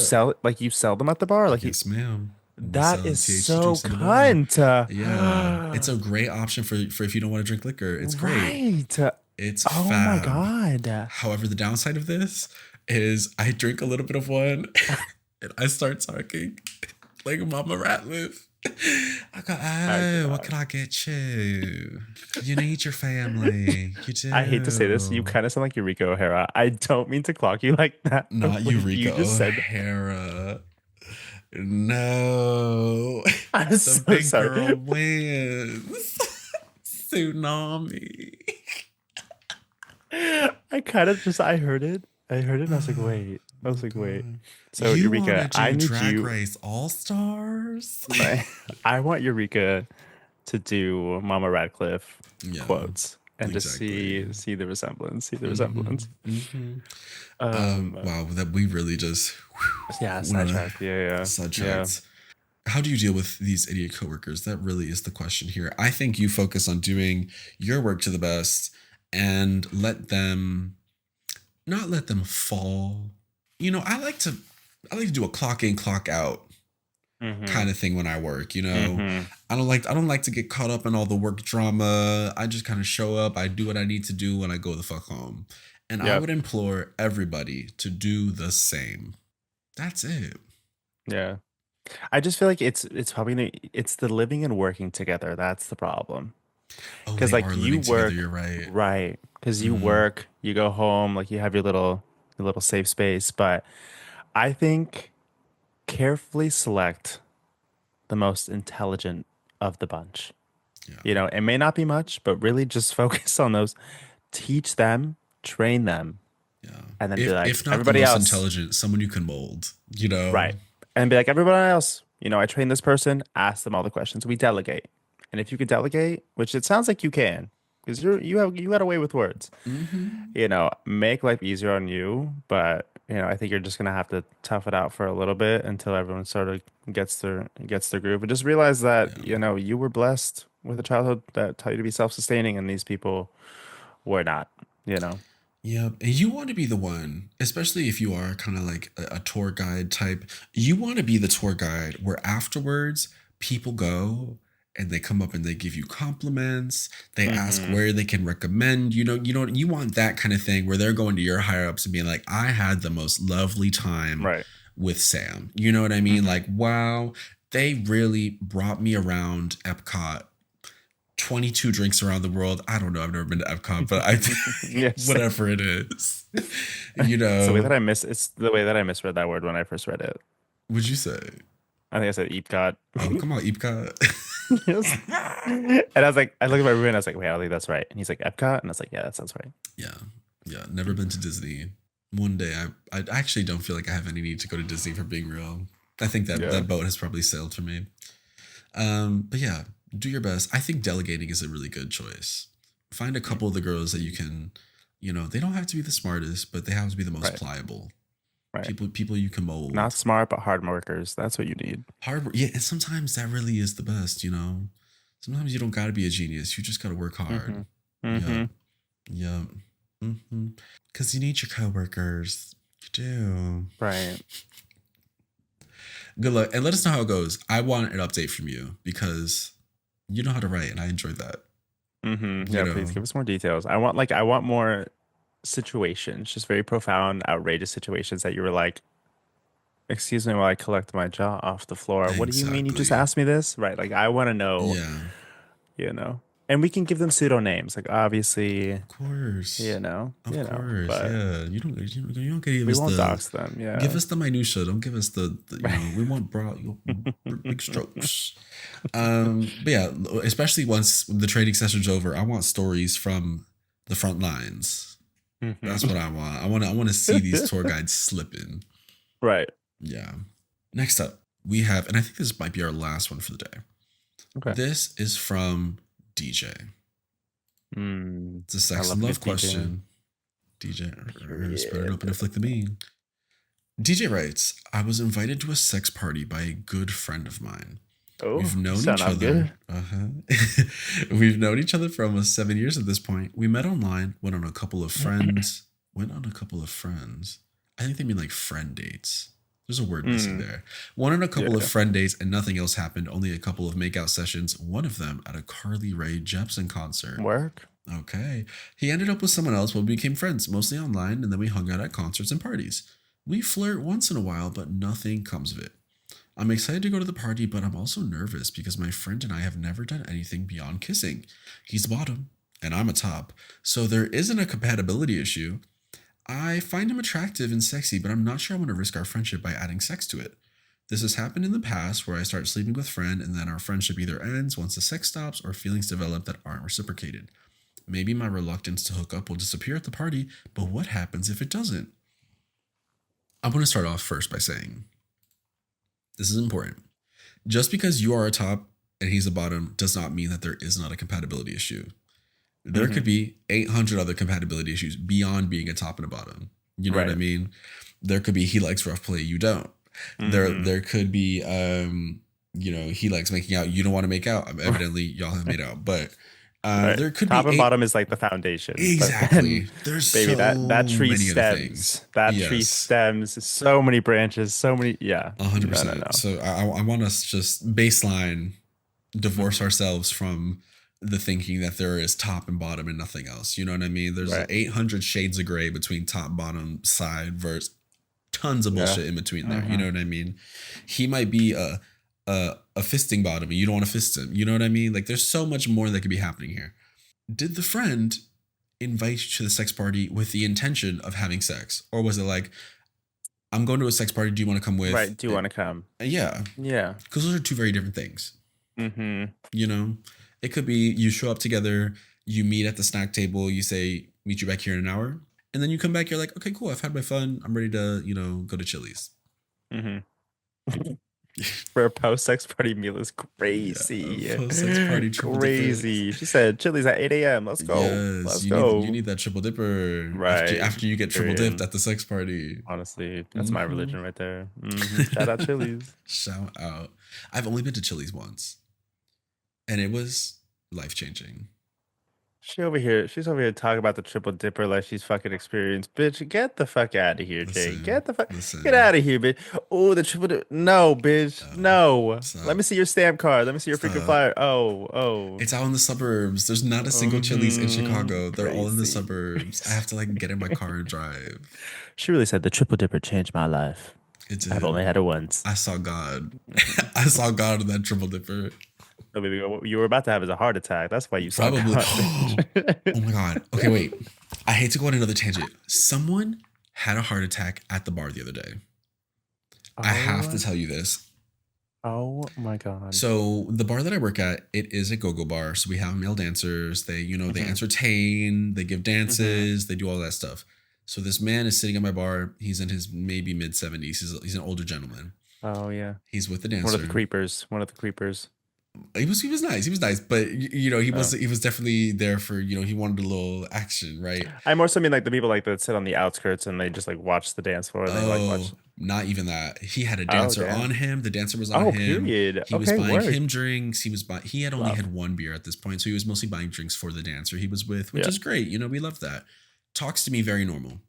sell them at the bar? Like you yes, ma'am. We that sell is THC so drinks at the bar. cunt. Yeah, it's a great option for if you don't want to drink liquor. It's great. Right. It's Oh my fab. God. However, the downside of this is I drink a little bit of one and I start talking like Mama Ratliff. I go, I oh, what cannot. can I get you? You need your family. You I hate to say this. You do. kind of sound like Eureka O'Hara. I don't mean to clock you like that, but Not when Eureka you just said, O'Hara. No. I'm The so big sorry. girl wins. Tsunami. I kind of just, I heard it. I heard it and I was like, Oh wait. I was like, wait. God. So You want to Eureka, I do need Drag you, Race All Stars? I want Eureka to do Mama Radcliffe Yeah, quotes and just exactly. see the resemblance, see the Hmm. resemblance. Hmm. Um, Wow, that we really just yeah, went on sidetracked. Yeah, yeah, sidetracked. How do you deal with these idiot coworkers? That really is the question here. I think you focus on doing your work to the best and not let them fall. I like to I like to do a clock in, clock out Mm-hmm. kind of thing when I work, you know. Mm-hmm. I don't like to get caught up in all the work drama. I just kind of show up, I do what I need to do when I go the fuck home. And I Yep. would implore everybody to do the same. That's it. Yeah. I just feel like it's probably it's the living and working together. That's the problem. Oh, Because they like are you living together, work, you're right. right? Because you Mm, work, you go home, like you have your little safe space. But I think carefully select the most intelligent of the bunch. yeah. You know, it may not be much, but really just focus on those. Teach them, train them, Yeah. and then be If like, not the everybody most else, intelligent, someone you can mold, you know? right? And be like, everybody else, you know, I train this person, ask them all the questions. We delegate. And if you could delegate, which it sounds like you can, because you got away with words, Hmm. you know, make life easier on you. But, you know, I think you're just gonna have to tough it out for a little bit until everyone sort of gets their groove. And just realize that, Yeah. you know, you were blessed with a childhood that taught you to be self-sustaining, and these people were not, you know. Yeah, and you want to be the one, especially if you are kind of like a tour guide type. You want to be the tour guide where afterwards people go and they come up and they give you compliments. They ask Hmm. where they can recommend. You want that kind of thing where they're going to your higher ups and being like, "I had the most lovely time Right. with Sam." You know what I mean? Hmm. Like, wow, they really brought me around Epcot 22 drinks around the world. I don't know. I've never been to Epcot, but I Yes. whatever it is. You know, It's the way that I misread that word when I first read it. would you say? I think I said Epcot. Oh, come on, Epcot. Yes. And I was like, I looked at my roommate and I was like, wait, I don't think that's right. And he's like, Epcot? And I was like, yeah, that sounds right. Yeah. Yeah. Never been to Disney. One day I actually don't feel like I have any need to go to Disney for being real. I think that Yeah. that boat has probably sailed for me. But yeah, do your best. I think delegating is a really good choice. Find a couple of the girls that you can, they don't have to be the smartest, but they have to be the most Right. pliable. Right. People you can Not mold. smart, but hard workers. That's what you need. Hard work. Yeah, and sometimes that really is the best. Sometimes you don't gotta be a genius. You just gotta work hard. Hmm. Yep. Hmm. Yep. Because you need your coworkers. You do. Right. Good luck. And let us know how it goes. I want an update from you because you know how to write and I enjoyed that. Hmm. You Yeah, please know. give us more details. I want more situations, just very profound, outrageous situations that you were like, excuse me while I collect my jaw off the floor. What do you mean you just Exactly. asked me this? Right. Like I want to know, Yeah. you know. And we can give them pseudo names, like obviously, Of course. Of you know, course. but Yeah. You don't give we us won't the dox them. give Yeah. us the minutia. Don't give us we want broad big strokes. But yeah, especially once the training session's over, I want stories from the front lines. That's Hmm. what I want. I want to see these tour guides slipping. Right. Yeah. Next up, we have, and I think this might be our last one for the day. Okay. This is from DJ. It's a I sex love and a good love DJ. question. DJ, spread it Period. open and flick the bean. DJ writes, I was invited to a sex party by a good friend of mine. Oh, We've you known sound each out other. good. We've known each other for almost 7 years at this point. We met online, went on a couple of friends. Went on a couple of friends. I think they mean like friend dates. There's a word missing Mm, there. Went on a couple of yeah. friend dates and nothing else happened. Only a couple of makeout sessions. One of them at a Carly Rae Jepsen concert. Work. Okay. He ended up with someone else when we became friends, mostly online, and then we hung out at concerts and parties. We flirt once in a while, but nothing comes of it. I'm excited to go to the party, but I'm also nervous because my friend and I have never done anything beyond kissing. He's bottom, and I'm a top, so there isn't a compatibility issue. I find him attractive and sexy, but I'm not sure I want to risk our friendship by adding sex to it. This has happened in the past where I start sleeping with friend and then our friendship either ends once the sex stops or feelings develop that aren't reciprocated. Maybe my reluctance to hook up will disappear at the party, but what happens if it doesn't? I want to start off first by saying this is important. Just because you are a top and he's a bottom does not mean that there is not a compatibility issue. There could Hmm. be 800 other compatibility issues beyond being a top and a bottom. You know what I Right. mean? There could be he likes rough play, you don't. Hmm. There could be he likes making out, you don't want to make out. Evidently y'all have made out, but Right. There could Top be and eight. bottom is like the foundation, but then, Exactly. There's baby, so that tree many other things. stems. That tree Yes. stems. So many branches. So many. Yeah. No, no, 100%. no. So I want us just baseline divorce Hmm. ourselves from the thinking that there is top and bottom and nothing else. You know what I mean? There's Right. 800 shades of gray between top, bottom, side, verse, tons of Yeah. bullshit in between there. You Hmm. know what I mean? He might be a fisting bottom and you don't want to fist him. You know what I mean? Like there's so much more that could be happening here. Did the friend invite you to the sex party with the intention of having sex? Or was it like, I'm going to a sex party, do you want to come with? Right. Do you want to come? Yeah. Yeah. Because those are two very different things. Hmm. You know, it could be you show up together, you meet at the snack table, you say, meet you back here in an hour. And then you come back, you're like, okay, cool. I've had my fun. I'm ready to, go to Chili's. Hmm. For a post-sex party meal is Yeah. crazy. Post sex party triple dipper. Crazy. She said Chili's at 8 a.m. Let's go. Yes. Let's You need go. that triple dipper after Right. after you get triple dipped Period. at the sex party. Honestly, that's my Hmm. religion right there. Shout out Chili's. Shout out. I've only been to Chili's once. And it was life changing. She's over here talking about the triple dipper like she's fucking experienced. Bitch, get the fuck out of here, Jay. Listen, Get listen. out of here, bitch. Oh, the triple dipper. No, bitch. No, No. Let stop. me see your stamp card. Let me see your freaking Stop. flyer. Oh. It's out in the suburbs. There's not a single Chili's in Chicago. They're all in the Crazy. suburbs. I have to like get in my car and drive. She really said the triple dipper changed my life. It I've only did. had it once. I saw God. Mhm. I saw God in that triple dipper. So, baby, what you were about to have is a heart attack. That's why you saw Probably. God, Oh bitch. my God. Okay, wait. I hate to go on another tangent. Someone had a heart attack at the bar the other day. I have to Oh, tell you this. oh my God. So the bar that I work at, it is a go-go bar. So we have male dancers. They Hmm. entertain, they give Hmm. dances, they do all that stuff. So this man is sitting at my bar. He's in his maybe mid 70s. He's an older gentleman. Oh yeah. He's with the One of the dancer. creepers. One of the creepers. He was nice. He was nice, but he was Oh. he was definitely there for he wanted a little action, right? I more so mean like the people like that sit on the outskirts and they just like watch the dance floor and they like watch. Oh, not even that. He had a Oh dancer on damn. him. The dancer was on Oh, him. period. He was Okay, buying word. him drinks. He had only Love. had one beer at this point, so he was mostly buying drinks for the dancer he was with, which Yeah. is great. We love that. Talks to me very normal.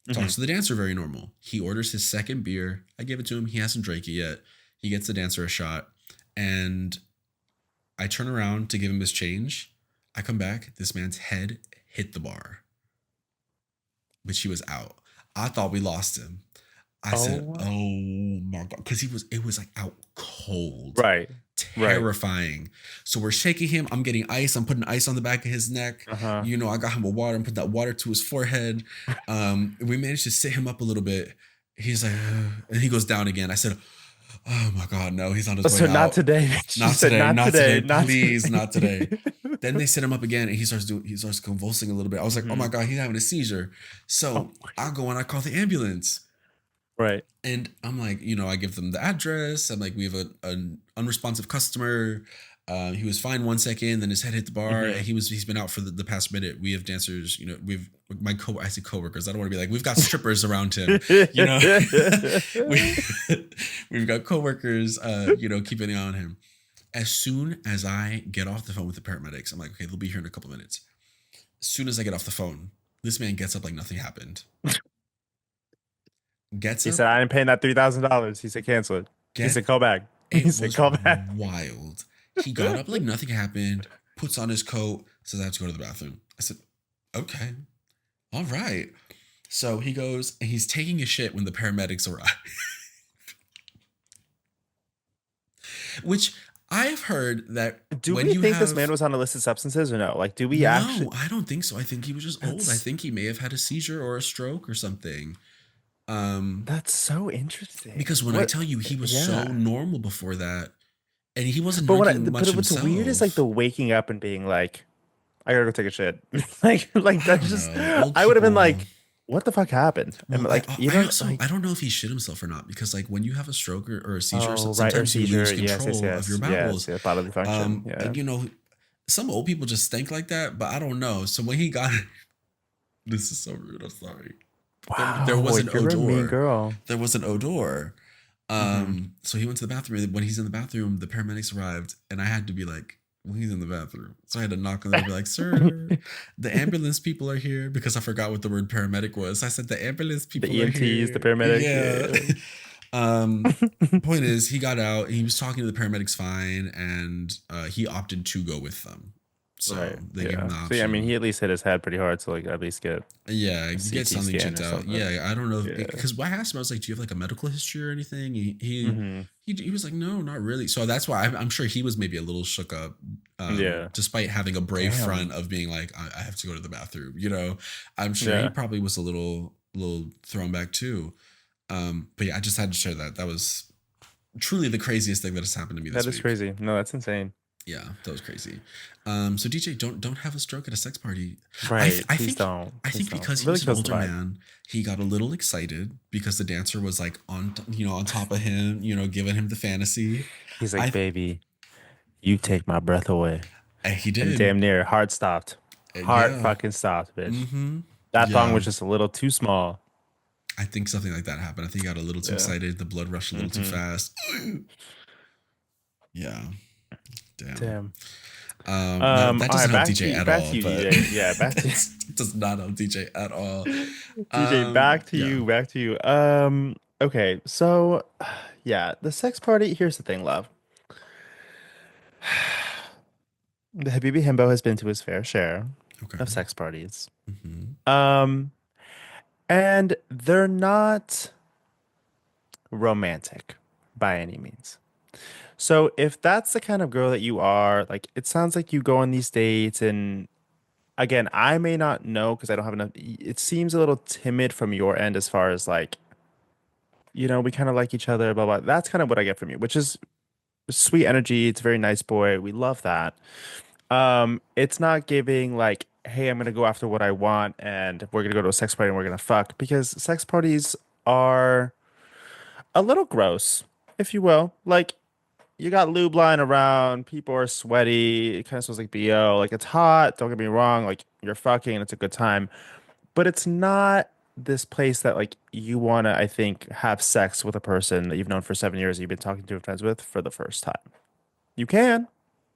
Hmm. Talks to the dancer very normal. He orders his second beer. I give it to him. He hasn't drank it yet. He gets the dancer a shot, and I turn around to give him his change. I come back. This man's head hit the bar, but she was out. I thought we lost him. I said, Oh, "Oh my God," because it was like out cold, right. Right. terrifying. So we're shaking him. I'm getting ice. I'm putting ice on the back of his neck. Uh-huh. I got him a water and put that water to his forehead. We managed to sit him up a little bit. He's like, and he goes down again. I said, "Oh my God, no, he's on his So way not out. today. She Not said today, not not today. today, Not please, today. not today." Then they sit him up again, and he starts convulsing a little bit. I was like, "Oh Hmm. my God, he's having a seizure." Oh, So I go and I call the ambulance. right. And I'm like, I give them the address. I'm like, we have an unresponsive customer. He was fine 1 second, then his head hit the bar. Hmm. And he's been out for the past minute. We have dancers, I say coworkers. I don't want to be like, we've got strippers around him. You know, we, we've got coworkers, keeping an eye on him. As soon as I get off the phone with the paramedics, I'm like, okay, they'll be here in a couple minutes. As soon as I get off the phone, this man gets up like nothing happened. Gets He up, said, I ain't paying that $3,000. He said, cancel it. He get said, call back. He It said, was call back. wild. He got up like nothing happened, puts on his coat, says, I have to go to the bathroom. I said, okay, all right. So he goes and he's taking a shit when the paramedics arrive. Which I have heard that Do when we you think this have. man was on illicit substances or no? Like, do we No, actually? I don't think so. I think he was just old. I That's think he may have had a seizure or a stroke or something. Um, that's so interesting. because when I What? tell you he was so Yeah. normal before that, and he wasn't But drinking but much what's weird is like himself. the waking up and being like, I gotta go take a shit. like I that's don't just know. Old I would have been people. like, what the fuck happened? And Well, like you don't I like don't know if he shit himself or not because like when you have a stroke or a seizure, oh right or sometimes you seizure. lose Yes, yes, control of your yes, yes, bowels. yeah, bodily function. And Yeah. some old people just think like that, but I don't know. So when he got, this is so rude. I'm sorry. There Wow, was an you're a mean odor. girl. There was an odor. Hmm. So he went to the bathroom. When he's in the bathroom, the paramedics arrived, and I had to be like, Well, he's in the bathroom. So I had to knock on the door and be like, sir, the ambulance people are here because I forgot what the word paramedic was. I said, the ambulance The people are EMTs, the here. paramedics. Yeah. Yeah. um, Point is, he got out. He was talking to the paramedics fine, and he opted to go with them. So Right. they gave him Yeah. the So yeah, I mean, option. he at least hit his head pretty hard to like at least get Yeah, a get CT something scan checked or out. something. Yeah, I don't know Yeah. because I asked him, I was like, "Do you have like a medical history or anything?" Hmm. He was like, "No, not really." So that's why I'm sure he was maybe a little shook up, Yeah. despite having a brave front Damn. of being like, I have to go to the bathroom." You know, I'm sure he Yeah. probably was a little thrown back too. But yeah, I just had to share that. That was truly the craziest thing that has happened to me That this is week. crazy. No, that's insane. Yeah, that was crazy. So DJ, don't have a stroke at a sex party. Right. I Please think don't. I Please think don't. because It he really was an kills the older vibe. man, he got a little excited because the dancer was like on top of him, giving him the fantasy. He's like, I baby, you take my breath away. He And did. damn near heart stopped. Heart Yeah. fucking stopped, bitch. Mm-hmm. That thong Yeah. was just a little too small. I think something like that happened. I think he got a little too Yeah. excited. The blood rushed a little too Hmm. fast. Yeah. Damn. Damn. That All right, doesn't help DJ at back all, to you, but DJ. Yeah, back to it does not help DJ at all. DJ, Yeah. back to you. Okay, so yeah, the sex party, here's the thing, love. The Habibi Himbo has been to his fair share Okay. of sex parties. Mm-hmm. Um, and they're not romantic by any means. So if that's the kind of girl that you are, like it sounds like you go on these dates and again, I may not know because I don't have enough. It seems a little timid from your end as far as like, we kind of like each other, blah blah. That's kind of what I get from you, which is sweet energy. It's a very nice boy. We love that. It's not giving like, hey, I'm gonna go after what I want and we're gonna go to a sex party and we're gonna fuck because sex parties are a little gross, if you will. Like you got lube lying around, people are sweaty, it kind of smells like BO. Like it's hot, don't get me wrong, like you're fucking, it's a good time. But it's not this place that like you wanna, I think, have sex with a person that you've known for 7 years, you've been talking to and friends with for the first time. You can.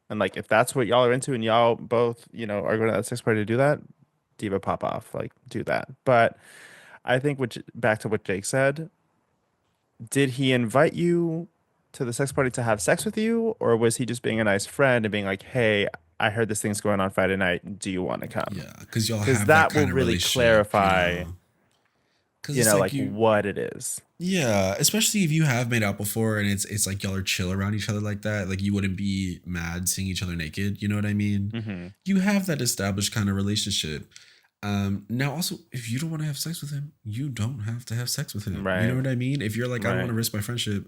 And like if that's what y'all are into and y'all both, are going to that sex party to do that, diva pop off, like do that. But I think which back to what Jake said, did he invite you to the sex party to have sex with you, or was he just being a nice friend and being like, "Hey, I heard this thing's going on Friday night. Do you want to come?" Yeah, because y'all Because have that that will kind of really relationship, clarify, Because it's like like you, what it is. yeah, especially if you have made out before and it's like y'all are chill around each other like that. Like you wouldn't be mad seeing each other naked. You know what I mean? Hmm. You have that established kind of relationship. Now also, if you don't want to have sex with him, you don't have to have sex with him. You know Right. what I mean? If you're like, I don't want Right. to risk my friendship,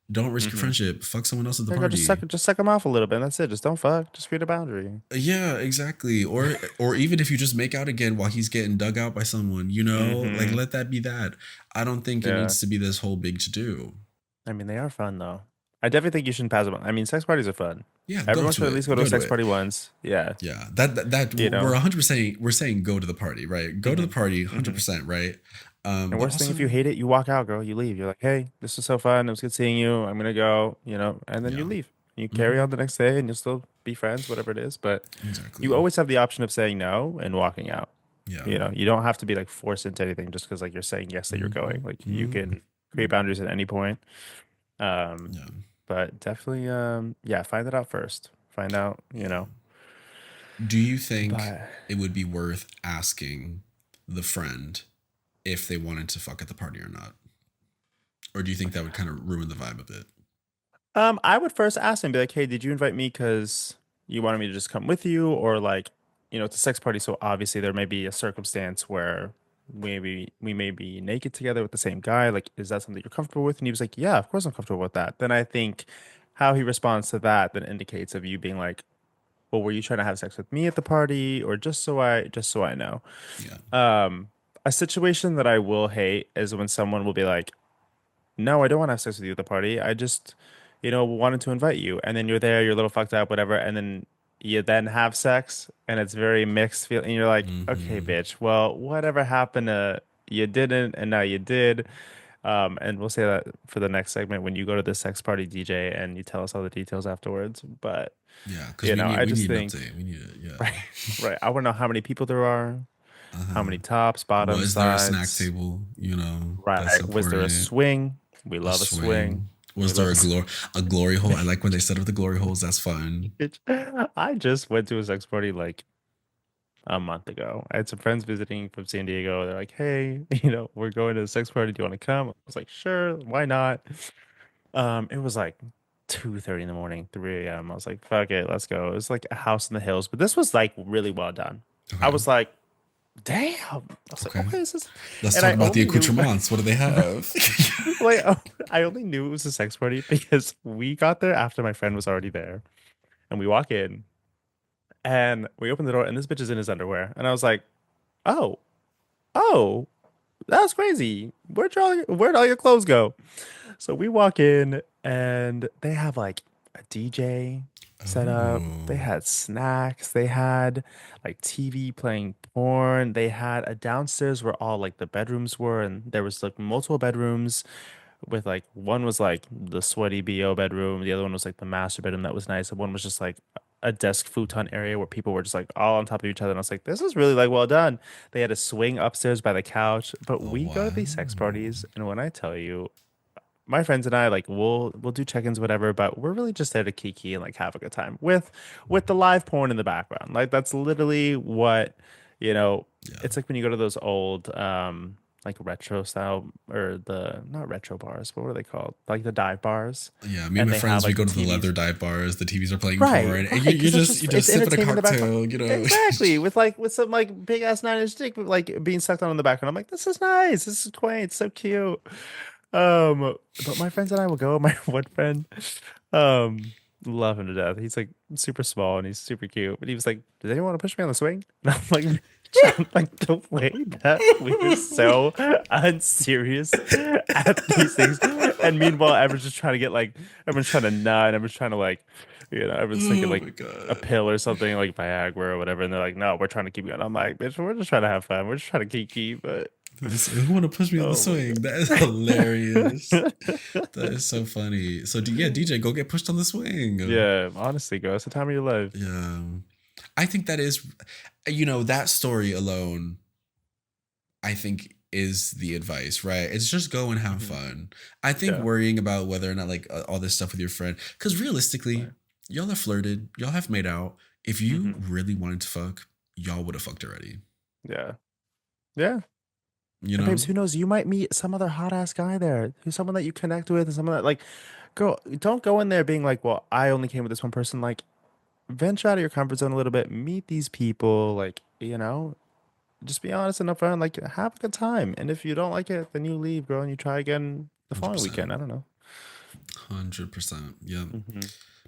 don't risk your Hmm. friendship. Fuck someone else at the There you go. party. Just suck him off a little bit. And that's it. Just don't fuck. Just create a boundary. Yeah, exactly. Or even if you just make out again while he's getting dug out by someone, like Hmm. let that be that. I don't think it Yeah. needs to be this whole big to do. I mean, they are fun though. I definitely think you shouldn't pass them on. I mean, sex parties are fun. Yeah, go Everyone to should at it. least go to a Go to sex it. party once. Yeah. Yeah. That You we're know? 100% we're saying go to the party, right? Go to the Hmm. party Hmm. 100%, right? And But worst thing, if you also, hate it, you walk out, girl. You leave. You're like, hey, this was so fun. It was good seeing you. I'm gonna go, and then you yeah. leave. You carry on Mhm. the next day and you'll still be friends, whatever it is. But you Exactly. always have the option of saying no and walking out. Yeah. You don't have to be like forced into anything just because like you're saying yes that you're going. Mhm. Like you Mhm. can create boundaries at any point. Um, Yeah. but definitely, yeah, find that out first. Find out, Yeah. Do you think But it would be worth asking the friend if they wanted to fuck at the party or not? Or do you think that would kind of ruin the vibe a bit? I would first ask him, be like, hey, did you invite me because you wanted me to just come with you? Or like, it's a sex party, so obviously there may be a circumstance where maybe we may be naked together with the same guy. Like, is that something you're comfortable with? And he was like, yeah, of course I'm comfortable with that. Then I think how he responds to that then indicates of you being like, well, were you trying to have sex with me at the party or just so I know? Yeah. Um, a situation that I will hate is when someone will be like, no, I don't want to have sex with you at the party. I just, wanted to invite you. And then you're there, you're a little fucked up, whatever. And then you then have sex and it's very mixed feel. And you're like, okay, Mhm. bitch, well, whatever happened to you didn't and now you did. And we'll say that for the next segment when you go to the sex party DJ and you tell us all the details afterwards. But Yeah, because you know, I we just need an think update. We need it. Yeah. right, right. I want to know how many people there are, how Uh-huh. many tops, bottoms, Was there a snack sides. table? That's Right. Was there a important. swing? We A love a swing. swing. We Was there love a swing. a glory hole? I like when they set up the glory holes. That's fun. I just went to a sex party like a month ago. I had some friends visiting from San Diego. They're like, "Hey, we're going to a sex party. Do you want to come?" I was like, "Sure, why not?" It was like 2:30 in the morning, 3 a.m. I was like, "Fuck it, let's go." It was like a house in the hills, but this was like really well done. I Okay. was like, "Damn!" I was like, Okay. "Okay, this is," Let's and talk I about the only knew, accoutrements. What do they have? like, I only knew it was a sex party because we got there after my friend was already there, and we walk in and we open the door, and this bitch is in his underwear, and I was like, "Oh, oh." That's crazy. Where'd all your clothes go? So we walk in and they have like a DJ set up. They Oh. had snacks. They had like TV playing porn. They had a downstairs where all like the bedrooms were, and there was like multiple bedrooms with like one was like the sweaty BO bedroom, the other one was like the master bedroom that was nice, and one was just like a desk futon area where people were just like all on top of each other. And I was like, this is really like well done. They had a swing upstairs by the couch, but Oh we go to wow. these sex parties, and when I tell you, my friends and I like we'll do check-ins, whatever, but we're really just there to kiki and like have a good time with the live porn in the background. Like that's literally what, you know, Yeah. it's like when you go to those old like retro style or the not retro bars, but what are they called? Like the dive bars. Yeah, me and And my they have friends, we like go the to the leather TVs. dive bars. The TVs are playing Right, porn, and right, because it's you just just it's sipping a entertainment in the background. cocktail. Exactly, with some like big ass 9 inch dick like being sucked on in the background. I'm like, this is nice. This is quaint. So cute. But my friends and I will go. My one friend, um, love him to death. He's like super small and he's super cute. But he was like, "Does anyone want to push me on the swing?" And I'm like, I'm like the way that we were so unserious at these things. And meanwhile, everyone's just trying to get like everyone's trying to nut, everyone's trying to like, everyone's taking Oh like my a god. pill or something like Viagra or whatever, and they're like, "No, we're trying to keep going." I'm like, "Bitch, we're just trying to have fun. We're just trying to kiki." But Who want to push me on the oh my swing? That is hilarious. God. That is so funny. So yeah, DJ, go get pushed on the swing. Yeah, honestly, girl, it's the time of your life. Yeah, I think that is, that story alone, I think is the advice, right? It's just go and have Hmm. fun. I think Yeah, worrying about whether or not like all this stuff with your friend, because realistically, right. y'all have flirted, y'all have made out. If you Hmm. really wanted to fuck, y'all would have fucked already. Yeah, yeah. You And babes, know? who knows? You might meet some other hot ass guy there, who's someone that you connect with, and someone that like, girl, don't go in there being like, well, I only came with this one person. Like, venture out of your comfort zone a little bit, meet these people, like, just be honest and upfront, like, have a good time. And if you don't like it, then you leave, girl, and you try again the following 100%. weekend. I don't know. 100%. Yeah. Hmm.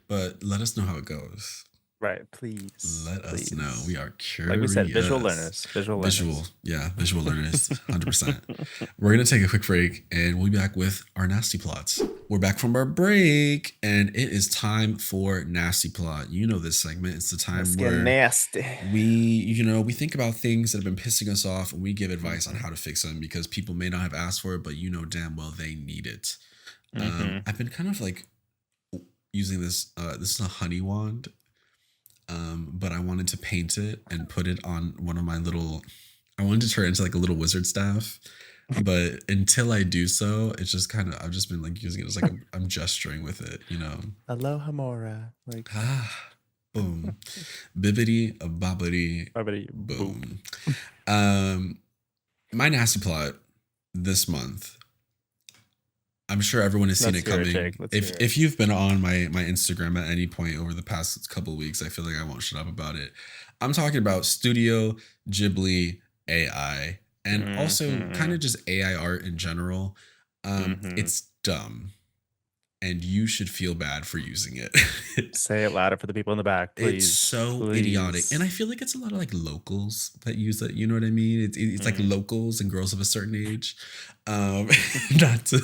But let us know how it goes. Right, please, Let us know. please. We are Like we said, visual curious. learners, visual Visual. learners. Yeah. Visual learners. 100%. We're going to take a quick break and we'll be back with our nasty plots. We're back from our break and it is time for nasty plot. You know this segment. It's the Let's time get where nasty. we think about things that have been pissing us off and we give advice on Hmm. how to fix them because people may not have asked for it, but you know damn well they need it. Hmm. I've been kind of like using this. This is a honey wand, but I wanted to paint it and put it on one of my little. I wanted to turn it into like a little wizard staff, but until I do so, it's just kind of I've just been like using it as like I'm gesturing with it. Aloha Mora. Like, Ah, boom, bibbity, a bobbity, everybody, boop. boom. Um, my nasty plot this month. I'm sure everyone has seen Let's it hear it, Jake. coming. Let's hear If it. if you've been on my Instagram at any point over the past couple of weeks, I feel like I won't shut up about it. I'm talking about Studio Ghibli AI and also kind Hmm. of just AI art in general. Hmm. It's dumb, and you should feel bad for using it. Say it louder for the people in the back, It's please. so idiotic, and Please. I feel like it's a lot of like locals that use it. You know what I mean? It's like Mm. locals and girls of a certain age. Um, not to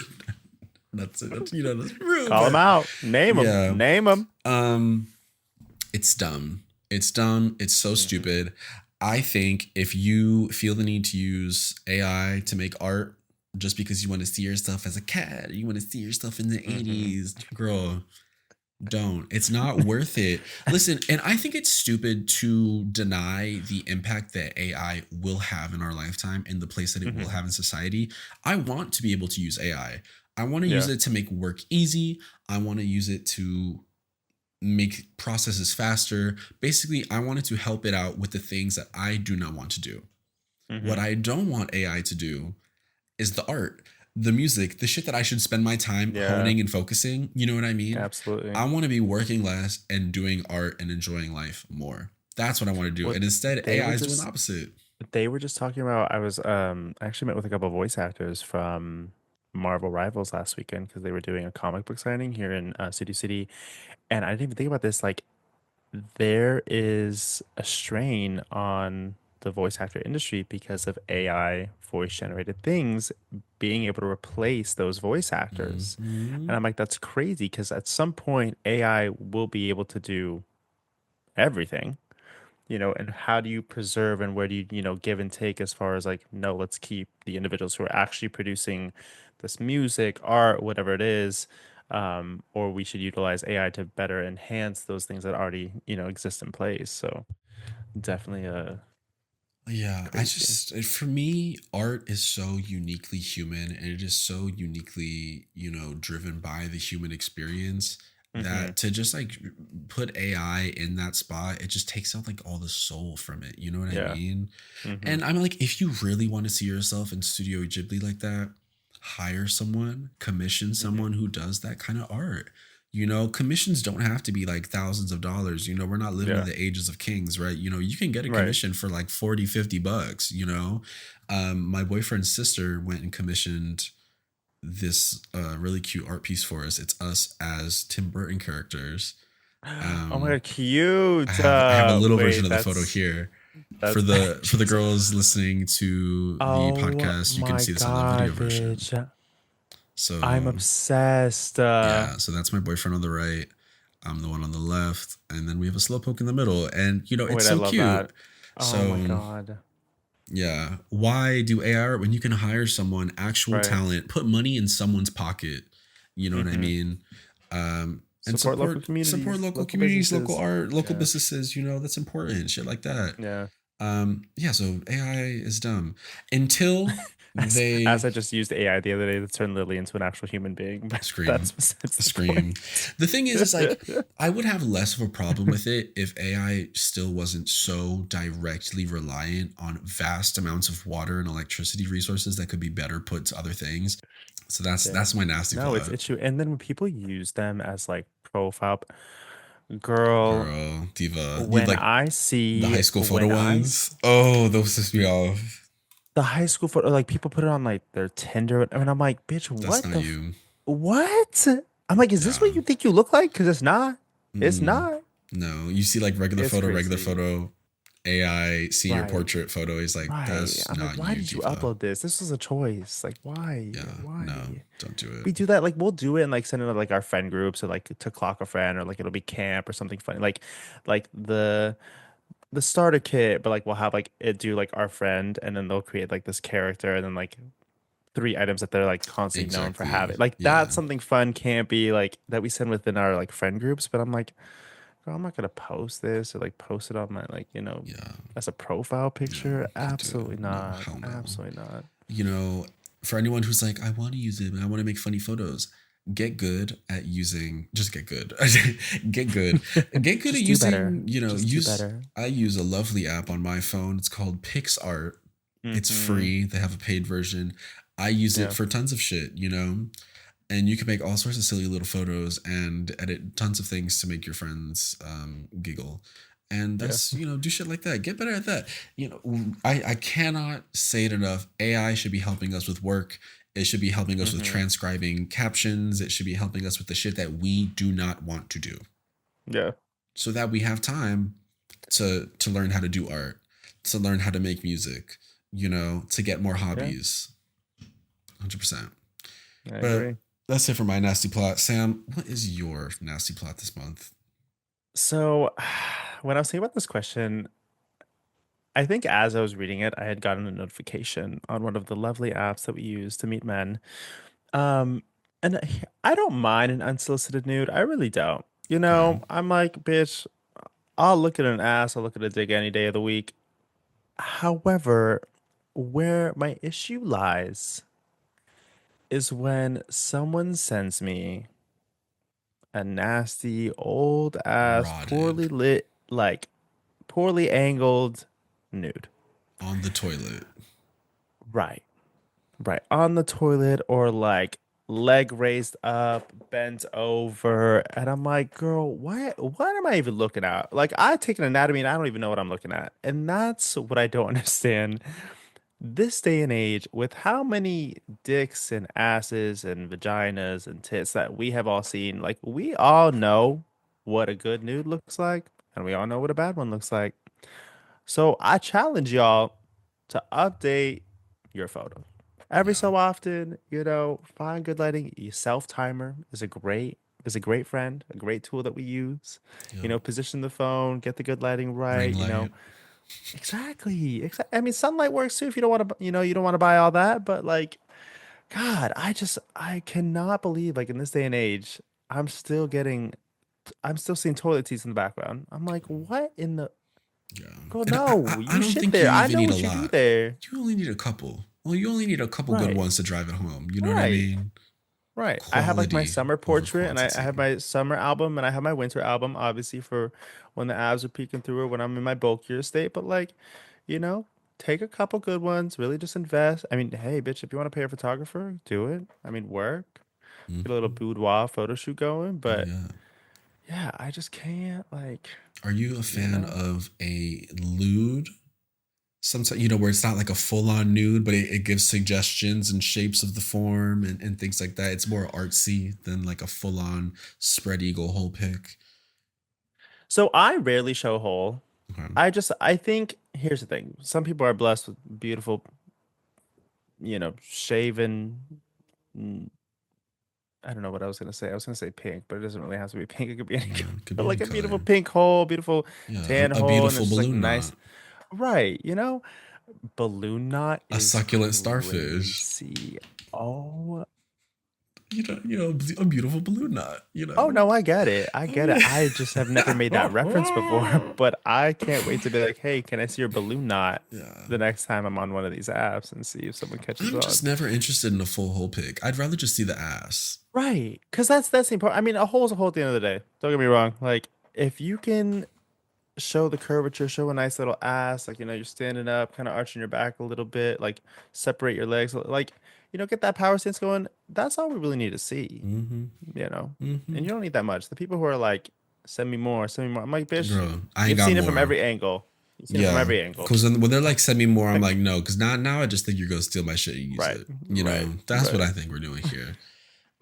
that's rude, Call them but out. Name them. yeah. Name them. Um, it's dumb. It's dumb. It's so Hmm. stupid. I think if you feel the need to use AI to make art, just because you want to see yourself as a cat, you want to see yourself in the Hmm. 80s. Girl, don't. It's not worth it. Listen, and I think it's stupid to deny the impact that AI will have in our lifetime and the place that it will Hmm. have in society. I want to be able to use AI. I want to use Yeah. it to make work easy. I want to use it to make processes faster. Basically, I want it to help it out with the things that I do not want to do. What Hmm. I don't want AI to do is the art, the music, the shit that I should spend my time Yeah. honing and focusing. You know what I mean? Absolutely. I want to be working less and doing art and enjoying life more. That's what I want to do. What And instead, they AI were is doing the just opposite. they were just talking about. I actually met with a couple of voice actors from Marvel Rivals last weekend because they were doing a comic book signing here in City City, and I didn't even think about this. Like, there is a strain on the voice actor industry because of AI voice generated things being able to replace those voice actors. Hmm. And I'm like, that's crazy because at some point AI will be able to do everything, and how do you preserve and where do you, give and take as far as like, no, let's keep the individuals who are actually producing this music, art, whatever it is, or we should utilize AI to better enhance those things that already, exist in place. So definitely Yeah, crazy. for me, art is so uniquely human and it is so uniquely, driven by the human experience Mm-hmm. that to just like put AI in that spot, it just takes out like all the soul from it. You know what I Yeah. mean? Mm-hmm. And I'm like, if you really want to see yourself in Studio Ghibli like that, hire someone, commission Mm-hmm. someone who does that kind of art. Commissions don't have to be like thousands of dollars. We're not living in Yeah. the ages of kings, right? You can get a Right. commission for like 40, $50. My boyfriend's sister went and commissioned this really cute art piece for us. It's us as Tim Burton characters. Oh my Um, God, cute. I have a little version Wait, of the photo that's here. For that's the actually. girls listening to the Oh podcast, you can my see this on the video God, version. bitch. I'm So obsessed. yeah, so that's my boyfriend on the right. I'm the one on the left, and then we have a slowpoke in the middle, and it's Wait, I so love cute. that. Oh my So God. yeah, why do AR when you can hire someone, actual Right. talent, put money in someone's pocket? You know what I Mm-hmm. mean? And Support local support communities, local local communities, local businesses. art, local Yeah. businesses. That's important. Shit like that. Yeah. Yeah. So AI is dumb until they As I just used AI the other day to turn Lily into an actual human being, but that's scream, besides the scream. point. The thing is like I would have less of a problem with it if AI still wasn't so directly reliant on vast amounts of water and electricity resources that could be better put to other things. So that's Yeah. that's my nasty No, it's plot. it's true. And then when people use them as like profile, girl, Girl, diva. You when like I the high see school photo when I s- ones? Oh, those piss me off. the high school photo, like people put it on like their Tinder, and I'm like, bitch, That's what not you. what? I'm like, is this Yeah. what you think you look like? Because it's not. It's Mm-mm. not. No, you see like It's regular crazy. photo, AI senior Right. portrait photo. He's like, Right. that's I'm like, not why you, did you diva. upload this? This was a choice. Like, why? Yeah, no, Why? don't do it. We do that, like we'll do it and like send it to like our friend groups or like to clock a friend or like it'll be camp or something funny. Like the starter kit, but like we'll have like it do like our friend and then they'll create like this character and then like three items that they're like constantly known for Exactly. having. Like that's Yeah. something fun, campy, like that we send within our like friend groups. But I'm like, girl, I'm not gonna post this or like post it on my like, Yeah. as a profile No, picture. don't do it. Absolutely No, not. hell no. Absolutely not. You know, for anyone who's like, I want to use it and I want to make funny photos, get good at using, just get good. Get good. Get good at Just do better. using, Just do better. I use a lovely app on my phone. It's called PixArt. It's Mm-hmm. free. They have a paid version. I use it Yeah. for tons of shit. And you can make all sorts of silly little photos and edit tons of things to make your friends giggle. And Yeah. do shit like that. Get better at that. I cannot say it enough. AI should be helping us with work. It should be helping us with Mm-hmm. transcribing captions. It should be helping us with the shit that we do not want to do Yeah. so that we have time to learn how to do art, to learn how to make music, to get more Yeah. hobbies. 100%. I But agree. that's it for my nasty plot. Sam, what is your nasty plot this month? So when I was thinking about this question, I think as I was reading it, I had gotten a notification on one of the lovely apps that we use to meet men. Um, and I don't mind an unsolicited nude. I really don't. You Okay. know, I'm like, bitch, I'll look at an ass, I'll look at a dick any day of the week. However, where my issue lies is when someone sends me a nasty, old ass, Rotted poorly lit, like poorly angled nude. on the toilet. Right. Right. On the toilet or like leg raised up, bent over. And I'm like, girl, what am I even looking at? Like I take an anatomy and I don't even know what I'm looking at. And that's what I don't understand. This day and age, with how many dicks and asses and vaginas and tits that we have all seen, like we all know what a good nude looks like, and we all know what a bad one looks like. So I challenge y'all to update your photo. Every Yeah. so often, find good lighting. Your self timer is a great friend, a great tool that we use. Yep. Position the phone, get the good lighting Ring right, light. Exactly. Exactly. I mean, sunlight works too if you don't want to, you don't want to buy all that, but like, God, I cannot believe like in this day and age, I'm still seeing toilet seats in the background. I'm like, what in the Yeah. girl, And no, I you don't shit think you there. I even know need a what you do lot. there. You only need a couple. Well, you only need a couple good Right. ones to drive it home. You know what I Right. mean? Right. I have like my Quality summer over portrait and I quantity. have my summer album and I have my winter album, obviously for when the abs are peeking through or when I'm in my bulkier state. But like, you know, take a couple good ones, really just invest. I mean, hey, bitch, if you want to pay a photographer, do it. I mean, work, get a little Hmm. boudoir photo shoot going. Oh But yeah. yeah, I just can't like, Are you a you fan know. of a lewd? Sometimes where it's not like a full on nude, but it gives suggestions and shapes of the form and things like that. It's more artsy than like a full on spread eagle whole pic. So I rarely show whole. Okay. I think here's the thing. Some people are blessed with beautiful, shaven. mm, I don't know what I was gonna say. I was gonna say pink, but it doesn't really have to be pink. It could be any Yeah, color. it could But be any like a beautiful color. pink hole, beautiful Yeah, tan a hole, and beautiful it's just like balloon nice. knot, Right, balloon knot a is succulent starfish. crazy. Oh, A beautiful balloon knot. oh no, I get it. I get it. I just have never made that reference before, but I can't wait to be like, hey, can I see your balloon knot Yeah. the next time I'm on one of these apps and see if someone catches I'm just on. never interested in a full whole pic. I'd rather just see the ass. Right, because that's the important. I mean, a hole is a hole at the end of the day. Don't get me wrong. Like, if you can show the curvature, show a nice little ass, like you're standing up, kind of arching your back a little bit, like separate your legs, like get that power stance going. That's all we really need to see, Mm-hmm. you know. Mm-hmm. And you don't need that much. The people who are like, send me more, send me more. I'm like, bitch, Girl, I ain't you've got seen it from more. every angle. You've seen it from Yeah, every angle. because when they're like send me more, I'm like no, because now I just think you're gonna steal my shit and use Right, it. right, That's what right. I think we're doing here.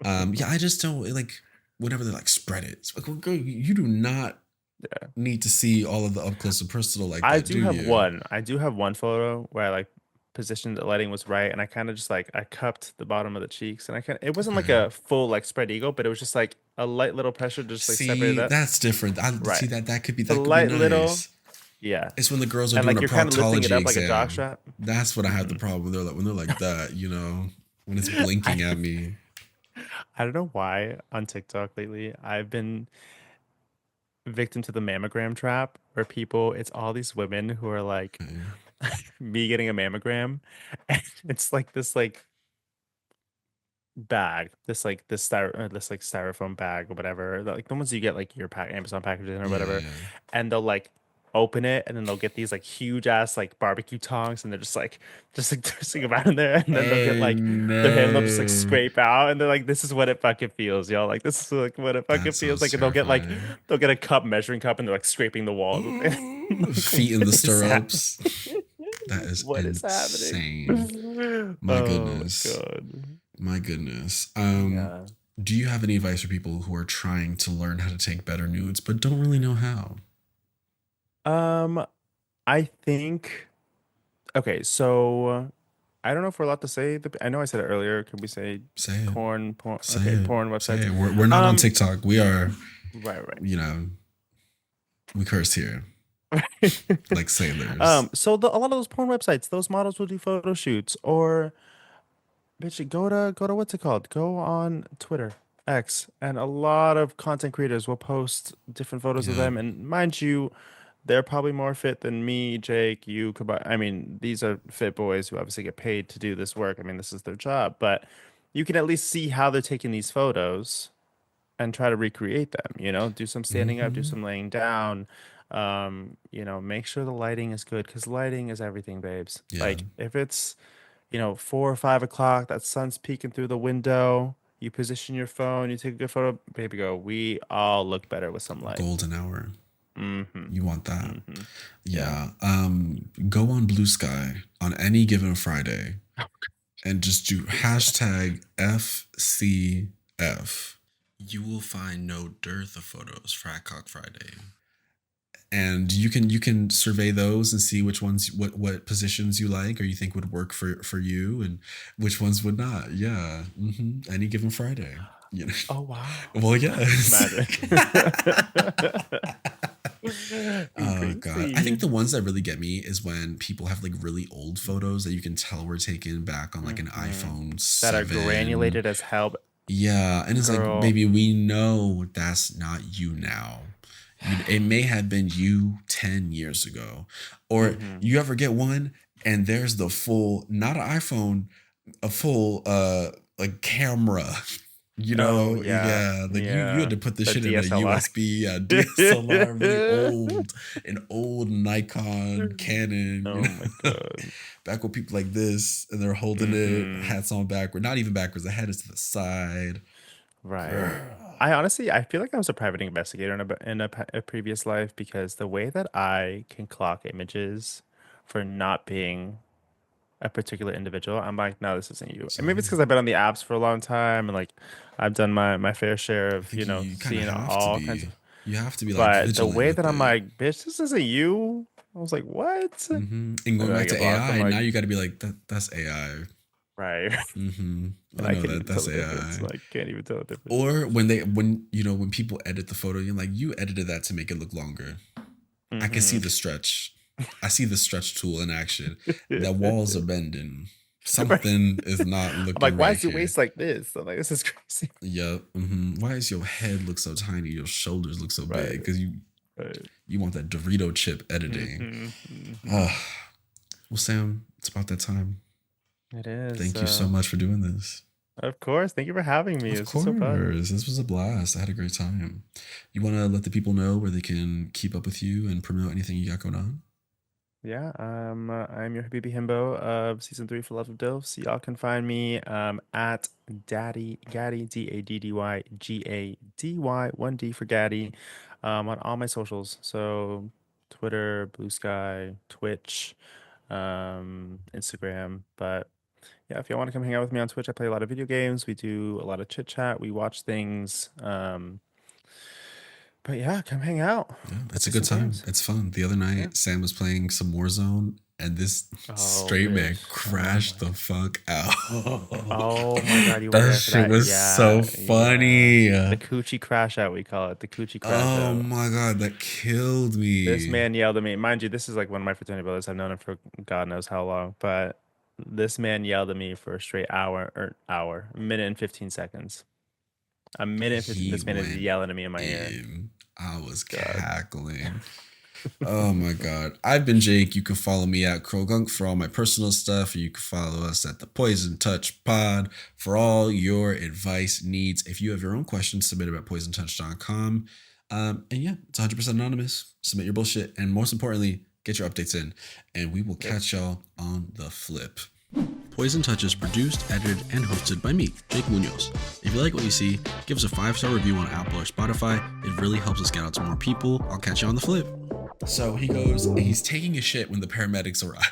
Yeah, I just don't like whenever they're like spread it. It's like, well, girl, you do not Yeah. need to see all of the up close and personal like I that, do do have you? one. I do have one photo where I like positioned the lighting was right, and I kind of just like I cupped the bottom of the cheeks, and I kind of it wasn't like Okay. a full like spread eagle, but it was just like a light little pressure, to just like separate See, that. that's different. I see Right. that The could be light little, nice. yeah, It's when the girls are and doing like a you're kind of lifting it proctology up like a jock exam. strap. That's what I have the hmm problem with. When they're like that, when it's blinking I at me. I don't know why on TikTok lately I've been victim to the mammogram trap, where it's all these women who are like Okay. me getting a mammogram, and it's like this like bag, this like styrofoam bag or whatever, like the ones you get like your Amazon packages or Yeah, whatever, yeah. and they'll like open it and then they'll get these like huge ass like barbecue tongs and they're just like tossing them out in there and then they'll get Oh like their hand and they'll just like no. scrape out and they're like, this is what it fucking feels, y'all. Like this is like what it fucking That feels sounds like, and terrifying. they'll get a measuring cup and they're like scraping the walls with it. I'm like, Feet in the what is happening? stirrups. That is What is happening? insane. My Oh my goodness. God. My goodness. Yeah. Do you have any advice for people who are trying to learn how to take better nudes but don't really know how? Um, I think okay, so I don't know if we're allowed to say I know I said it earlier. Could we say Say it. porn? Say Okay, it. porn Say websites. it. We're not on Um, TikTok. We are, right, right. you know, we curse here. like sailors. So a lot of those porn websites, those models will do photo shoots, or bitch, go to what's it called? Go on Twitter, X, and a lot of content creators will post different photos of Yeah. them. And mind you, they're probably more fit than me, Jake, you, combined. I mean, these are fit boys who obviously get paid to do this work. I mean, this is their job, but you can at least see how they're taking these photos and try to recreate them, do some standing up, do Hmm. some laying down. Make sure the lighting is good because lighting is everything, babes. Yeah. Like if it's 4 or 5 o'clock, that sun's peeking through the window. You position your phone, you take a good photo, baby girl. We all look better with some light. Golden hour. Mm-hmm. You want that. Mm-hmm. Yeah. Yeah. Go on Blue Sky on any given Friday and just do hashtag FCF. You will find no dearth of photos Frat Cock Friday. And you can survey those and see which ones what positions you like or you think would work for you and which ones would not. Yeah. Any given Friday. You know. Oh wow. Well, yes. Magic. Oh God. I think Crazy. the ones that really get me is when people have like really old photos that you can tell were taken back on like an Mhm. iPhone That are 7. granulated as hell, Yeah. And it's like, girl. baby, we know that's not you now. It may have been you 10 years ago. Or Hmm. you ever get one and there's the full, not an iPhone, a full like camera. Oh yeah, Yeah, like you had yeah. to put this The shit in a DSLR. USB, DSLR, really old, an old Nikon, Canon, Oh my God. back with people like this, and they're holding it, Hmm. hats on backward, not even backwards, the head is to the side. Right. Girl. I feel like I was a private investigator in a previous life because the way that I can clock images for not being a particular individual, I'm like, no, this isn't you. And maybe it's Same. because I've been on the apps for a long time and like I've done my fair share I of, think you kind of seeing have to all kinds be. of. You have to be like But the vigilant way with that I'm it. like, bitch, this isn't you. I was like, what? And And going then I back get to blocked. I'm AI, now like, you got to be like, that's AI. right. I And I know can't that even tell that's the difference. AI. Like, can't even tell the difference. Or when people edit the photo, you're like, you edited that to make it look longer. I can see Hmm. the stretch. I see the stretch tool in action. The walls are bending. Right. Something is not I'm looking like, why right is your here. waist like this? I'm like, this is crazy. Yep. Why is your head look so tiny? Your shoulders look so big? Right. Because Right. you want that Dorito chip editing. Hmm. Hmm. Ugh. Well, Sam, it's about that time. It is. Thank you so much for doing this. Of course. Thank you for having me. Of This was so fun. course. This was a blast. I had a great time. You want to let the people know where they can keep up with you and promote anything you got going on? Yeah, I'm your habibi himbo of season 3 for Love of DILFs. Y'all can find me at DaddyGady, DaddyGady, 1D for Gaddy, on all my socials. So Twitter, Blue Sky, Twitch, Instagram. But yeah, if y'all want to come hang out with me on Twitch, I play a lot of video games. We do a lot of chit chat. We watch things. But yeah, come hang out. Yeah, Go it's a play good some time. games. It's fun. The other Yeah. night, Sam was playing some Warzone, and this Oh, straight man bitch. Oh crashed my the fuck out. Oh my God, you were That there for shit that. was Yeah, so yeah. funny. The coochie crash out, we call it. The coochie crash Oh out. my god, that killed This me. man yelled at me. Mind you, this is like one of my fraternity brothers. I've known him for God knows how long, but this man yelled at me for a straight a minute and 15 seconds. A minute and 15. He This man is went yelling at me in my ear. in. I was God. cackling. Oh my god. I've been Jake. You can follow me at Krogunk for all my personal stuff. You can follow us at the Poison Touch Pod for all your advice needs. If you have your own questions, submit them at poisontouch.com. And yeah, it's 100% anonymous. Submit your bullshit. And most importantly, get your updates in. And we will catch y'all on the flip. Poison Touch is produced, edited, and hosted by me, Jake Munoz. If you like what you see, give us a 5-star review on Apple or Spotify. It really helps us get out to more people. I'll catch you on the flip. So he goes, he's taking a shit when the paramedics arrive.